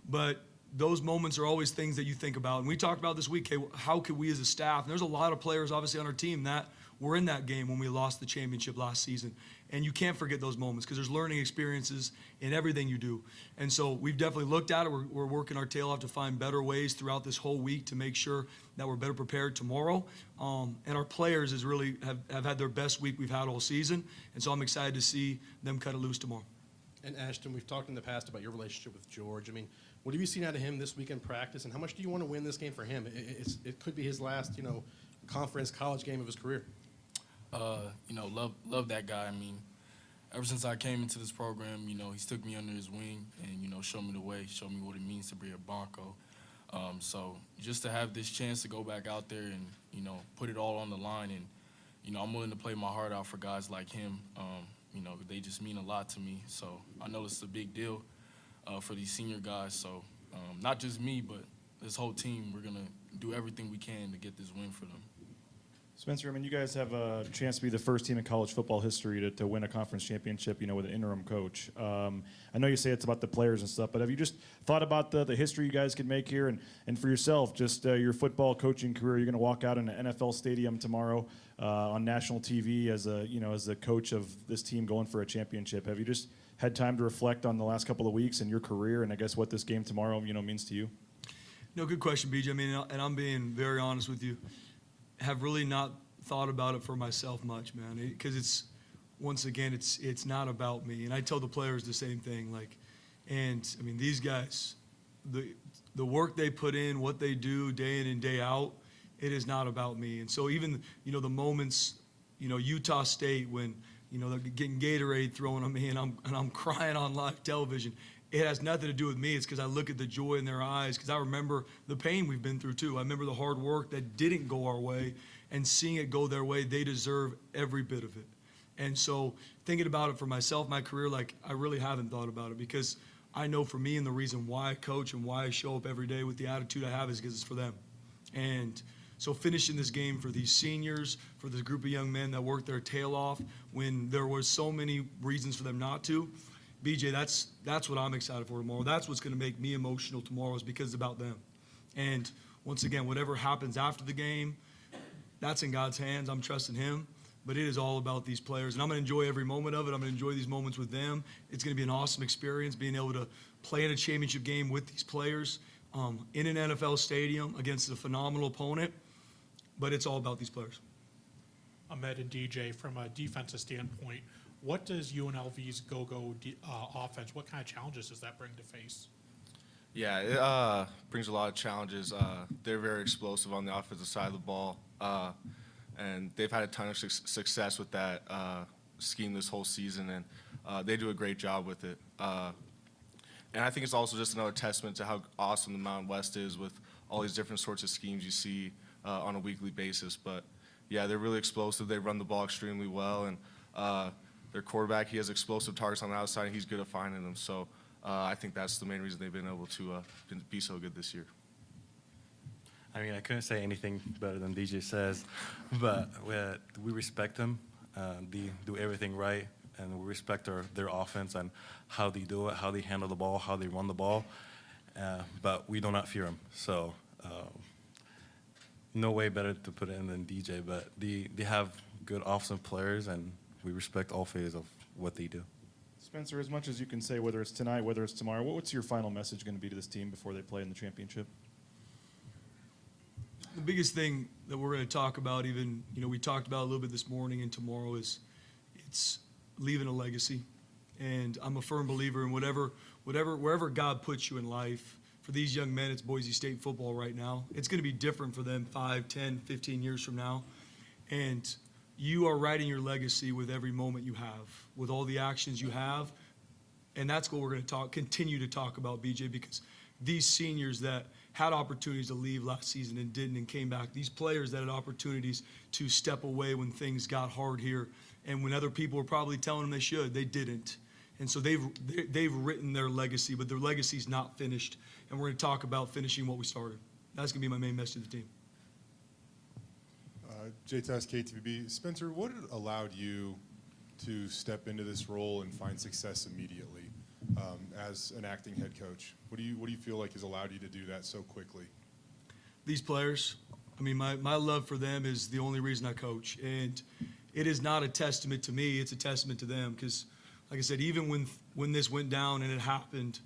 Speaker 17: But those moments are always things that you think about. And we talked about this week, hey, how could we as a staff, and there's a lot of players obviously on our team that were in that game when we lost the championship last season. And you can't forget those moments because there's learning experiences in everything you do. And so we've definitely looked at it. We're working our tail off to find better ways throughout this whole week to make sure that we're better prepared tomorrow. And our players have had their best week we've had all season. And so I'm excited to see them cut it loose tomorrow.
Speaker 18: And Ashton, we've talked in the past about your relationship with George. I mean, what have you seen out of him this week in practice, and how much do you want to win this game for him? It could be his last, conference college game of his career.
Speaker 20: Love that guy. I mean, ever since I came into this program, he's took me under his wing and, showed me the way, showed me what it means to be a Bronco. So just to have this chance to go back out there and, put it all on the line and, I'm willing to play my heart out for guys like him. They just mean a lot to me. So I know it's a big deal for these senior guys. So not just me, but this whole team, we're going to do everything we can to get this win for them.
Speaker 8: Spencer, I mean, you guys have a chance to be the first team in college football history to win a conference championship, with an interim coach. I know you say it's about the players and stuff, but have you just thought about the history you guys could make here? And for yourself, just your football coaching career, you're going to walk out in an NFL stadium tomorrow on national TV as a coach of this team going for a championship. Have you just had time to reflect on the last couple of weeks and your career and I guess what this game tomorrow, means to you?
Speaker 17: No, good question, BJ. I mean, and I'm being very honest with you. Have really not thought about it for myself much, man, because it's not about me. And I tell the players the same thing, and I mean, these guys, the work they put in, what they do day in and day out, it is not about me. And so even, the moments, Utah State when, they're getting Gatorade thrown at me and I'm crying on live television. It has nothing to do with me. It's because I look at the joy in their eyes because I remember the pain we've been through too. I remember the hard work that didn't go our way, and seeing it go their way, they deserve every bit of it. And so thinking about it for myself, my career, I really haven't thought about it because I know for me and the reason why I coach and why I show up every day with the attitude I have is because it's for them. And so finishing this game for these seniors, for this group of young men that worked their tail off when there were so many reasons for them not to, BJ, that's what I'm excited for tomorrow. That's what's going to make me emotional tomorrow is because it's about them. And once again, whatever happens after the game, that's in God's hands. I'm trusting him. But it is all about these players. And I'm going to enjoy every moment of it. I'm going to enjoy these moments with them. It's going to be an awesome experience being able to play in a championship game with these players in an NFL stadium against a phenomenal opponent. But it's all about these players.
Speaker 3: Ahmed and DJ, from a defensive standpoint, what does UNLV's go-go offense, what kind of challenges does that bring to face?
Speaker 19: Yeah, it brings a lot of challenges. They're very explosive on the offensive side of the ball, and they've had a ton of success with that scheme this whole season, and they do a great job with it. And I think it's also just another testament to how awesome the Mountain West is with all these different sorts of schemes you see on a weekly basis. But, yeah, they're really explosive. They run the ball extremely well, and their quarterback, he has explosive targets on the outside, and he's good at finding them. So I think that's the main reason they've been able to be so good this year.
Speaker 6: I mean, I couldn't say anything better than DJ says, but we respect them. They do everything right, and we respect their offense and how they do it, how they handle the ball, how they run the ball. But we do not fear them. So no way better to put it in than DJ, but they have good offensive players, and we respect all phases of what they do.
Speaker 8: Spencer, as much as you can say, whether it's tonight, whether it's tomorrow, what's your final message going to be to this team before they play in the championship?
Speaker 17: The biggest thing that we're going to talk about, even, we talked about a little bit this morning and tomorrow, is it's leaving a legacy. And I'm a firm believer in wherever God puts you in life. For these young men, it's Boise State football right now. It's going to be different for them 5, 10, 15 years from now. And you are writing your legacy with every moment you have, with all the actions you have. And that's what we're going to continue to talk about, BJ, because these seniors that had opportunities to leave last season and didn't and came back, these players that had opportunities to step away when things got hard here and when other people were probably telling them they should, they didn't. And so they've written their legacy, but their legacy's not finished. And we're going to talk about finishing what we started. That's going to be my main message to the team.
Speaker 10: J-Test, KTVB. Spencer, what allowed you to step into this role and find success immediately? as an acting head coach? What do you feel like has allowed you to do that so quickly?
Speaker 17: These players, I mean, my love for them is the only reason I coach. And it is not a testament to me, it's a testament to them. Because, like I said, even when this went down and it happened,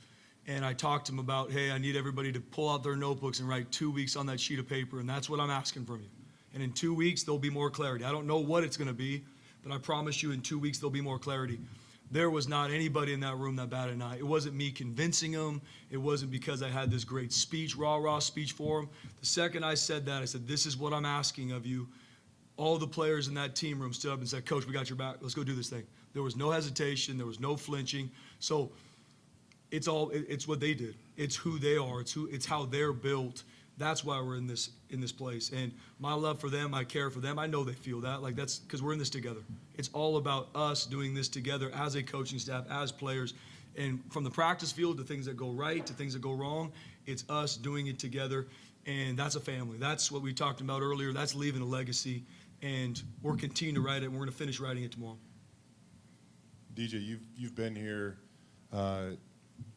Speaker 17: and I talked to them about, hey, I need everybody to pull out their notebooks and write 2 weeks on that sheet of paper, and that's what I'm asking from you. And in 2 weeks, there'll be more clarity. I don't know what it's going to be, but I promise you in 2 weeks, there'll be more clarity. There was not anybody in that room that batted an eye. It wasn't me convincing them. It wasn't because I had this great speech, rah-rah speech for them. The second I said that, I said, this is what I'm asking of you. All the players in that team room stood up and said, Coach, we got your back. Let's go do this thing. There was no hesitation. There was no flinching. So it's what they did. It's who they are. It's how they're built. That's why we're in this place. And my love for them, my care for them, I know they feel that. Like, that's because we're in this together. It's all about us doing this together as a coaching staff, as players. And from the practice field to things that go right to things that go wrong, it's us doing it together. And that's a family. That's what we talked about earlier. That's leaving a legacy. And we're continuing to write it, and we're going to finish writing it tomorrow.
Speaker 10: DJ, you've been here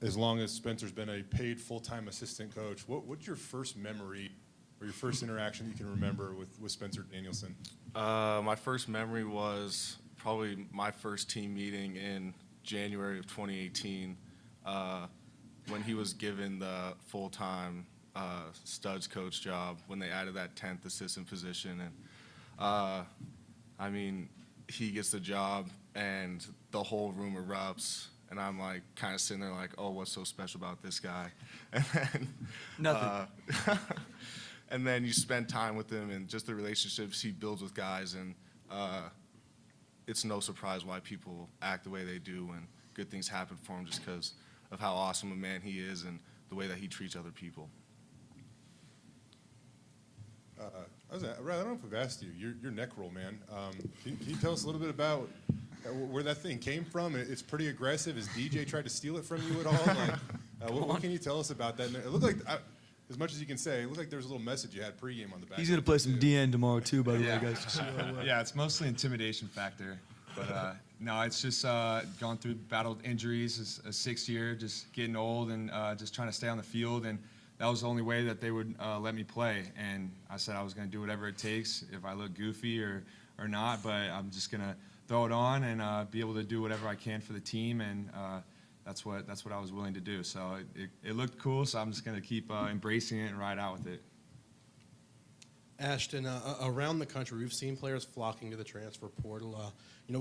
Speaker 10: as long as Spencer's been a paid full-time assistant coach. What's your first memory or your first interaction you can remember with Spencer Danielson?
Speaker 19: My first memory was probably my first team meeting in January of 2018 when he was given the full-time studs coach job when they added that 10th assistant position. And I mean, he gets the job and the whole room erupts. And I'm like kind of sitting there like, oh, what's so special about this guy? And then,
Speaker 17: Nothing.
Speaker 19: And then you spend time with him and just the relationships he builds with guys. And it's no surprise why people act the way they do and good things happen for him just because of how awesome a man he is and the way that he treats other people.
Speaker 10: I don't know if I've asked you, your neck roll, man. Can you tell us a little bit about where that thing came from? It's pretty aggressive. Has DJ tried to steal it from you at all? Like, what can you tell us about that? And it looked like, as much as you can say, it looked like there was a little message you had pregame on the back.
Speaker 17: He's going to play some DN tomorrow, too, by the way, guys. Just
Speaker 21: Yeah, it's mostly intimidation factor. But no, it's just gone through, battled injuries, it's a 6th year, just getting old and just trying to stay on the field. And that was the only way that they would let me play. And I said I was going to do whatever it takes if I look goofy or not, but I'm just going to throw it on and be able to do whatever I can for the team. And that's what I was willing to do. So it looked cool, so I'm just going to keep embracing it and ride out with it.
Speaker 18: Ashton, around the country, we've seen players flocking to the transfer portal.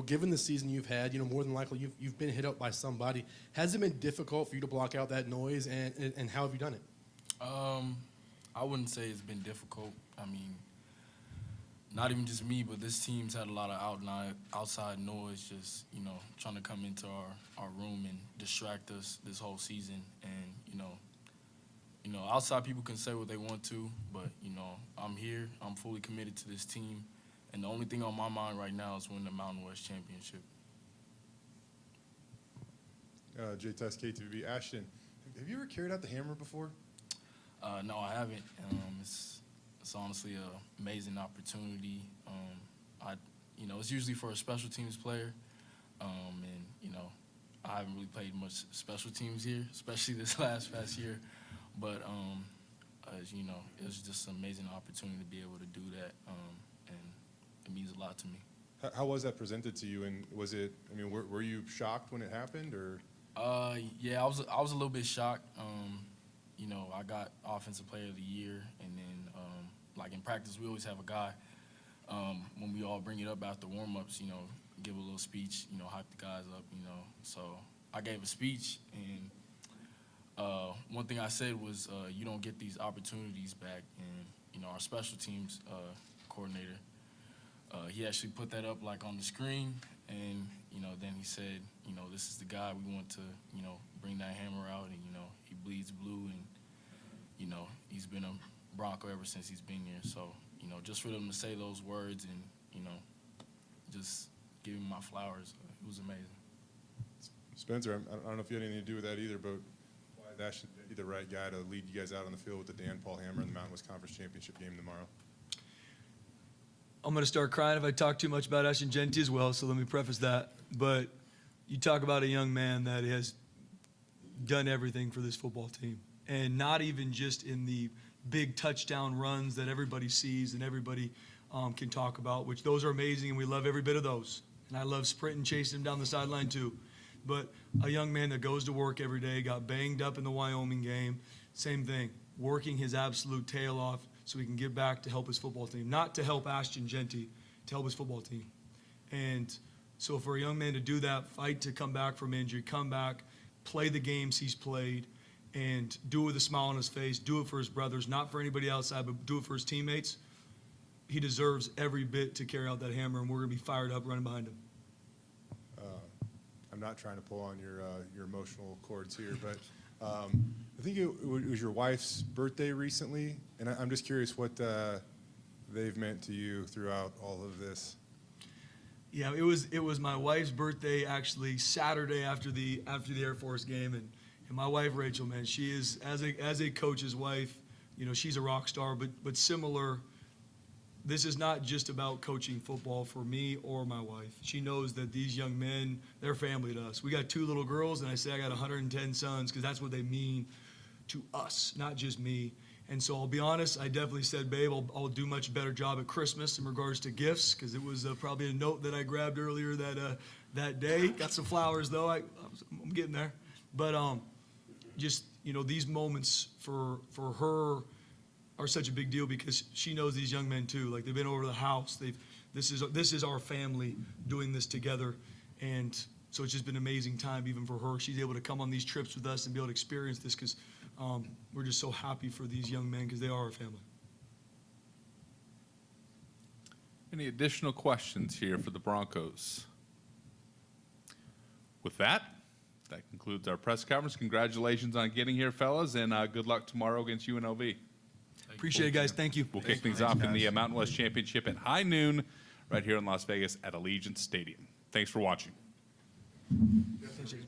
Speaker 18: Given the season you've had, more than likely you've been hit up by somebody. Has it been difficult for you to block out that noise, and how have you done it?
Speaker 20: I wouldn't say it's been difficult. I mean, not even just me, but this team's had a lot of outside noise, just, trying to come into our room and distract us this whole season. And, outside people can say what they want to, but, I'm here. I'm fully committed to this team. And the only thing on my mind right now is winning the Mountain West Championship.
Speaker 10: Jay Tess, KTVB. Ashton, have you ever carried out the hammer before?
Speaker 20: No, I haven't. It's honestly an amazing opportunity. It's usually for a special teams player, and I haven't really played much special teams here, especially this past year. But as you know, it was just an amazing opportunity to be able to do that, and it means a lot to me.
Speaker 10: How was that presented to you? And was it? I mean, were you shocked when it happened, or?
Speaker 20: Yeah, I was a little bit shocked. I got Offensive Player of the Year, and then like in practice, we always have a guy when we all bring it up after warm-ups, give a little speech, hype the guys up, So I gave a speech, and one thing I said was, you don't get these opportunities back. And our special teams coordinator, he actually put that up like on the screen, and then he said, this is the guy we want to, bring that hammer out, and he bleeds blue, and he's been a Bronco ever since he's been here. So just for them to say those words and just give him my flowers, it was amazing.
Speaker 10: Spencer, I don't know if you had anything to do with that either, but why is Ashton be the right guy to lead you guys out on the field with the Dan Paul hammer in the Mountain West Conference Championship game tomorrow?
Speaker 17: I'm going to start crying if I talk too much about Ashton Genty as well, so let me preface that. But you talk about a young man that has done everything for this football team. And not even just in the big touchdown runs that everybody sees and everybody can talk about, which those are amazing, and we love every bit of those. And I love sprinting, chasing him down the sideline too. But a young man that goes to work every day, got banged up in the Wyoming game, same thing, working his absolute tail off so he can get back to help his football team. Not to help Ashton Genty, to help his football team. And so for a young man to do that, fight to come back from injury, come back, play the games he's played, and do it with a smile on his face, do it for his brothers, not for anybody outside, but do it for his teammates, he deserves every bit to carry out that hammer, and we're going to be fired up running behind him.
Speaker 10: I'm not trying to pull on your emotional cords here, but I think it was your wife's birthday recently, and I'm just curious what they've meant to you throughout all of this.
Speaker 17: Yeah, it was my wife's birthday actually Saturday after the Air Force game, and my wife Rachel, man, she is as a coach's wife, you know, she's a rock star, but similar. This is not just about coaching football for me or my wife. She knows that these young men, they're family to us. We got 2 little girls, and I say I got 110 sons because that's what they mean to us, not just me. And so I'll be honest, I definitely said, babe, I'll do much better job at Christmas in regards to gifts, because it was probably a note that I grabbed earlier that day. Got some flowers, though. I'm getting there. But just, you know, these moments for her are such a big deal because she knows these young men too. Like, they've been over to the house. This is our family doing this together, and so it's just been an amazing time even for her. She's able to come on these trips with us and be able to experience this because we're just so happy for these young men because they are our family.
Speaker 1: Any additional questions here for the Broncos? With that concludes our press conference. Congratulations on getting here, fellas, and good luck tomorrow against UNLV.
Speaker 17: Appreciate it, guys. Thank you.
Speaker 1: We'll kick things off in the Mountain West Championship at high noon right here in Las Vegas at Allegiant Stadium. Thanks for watching.
Speaker 17: Appreciate it.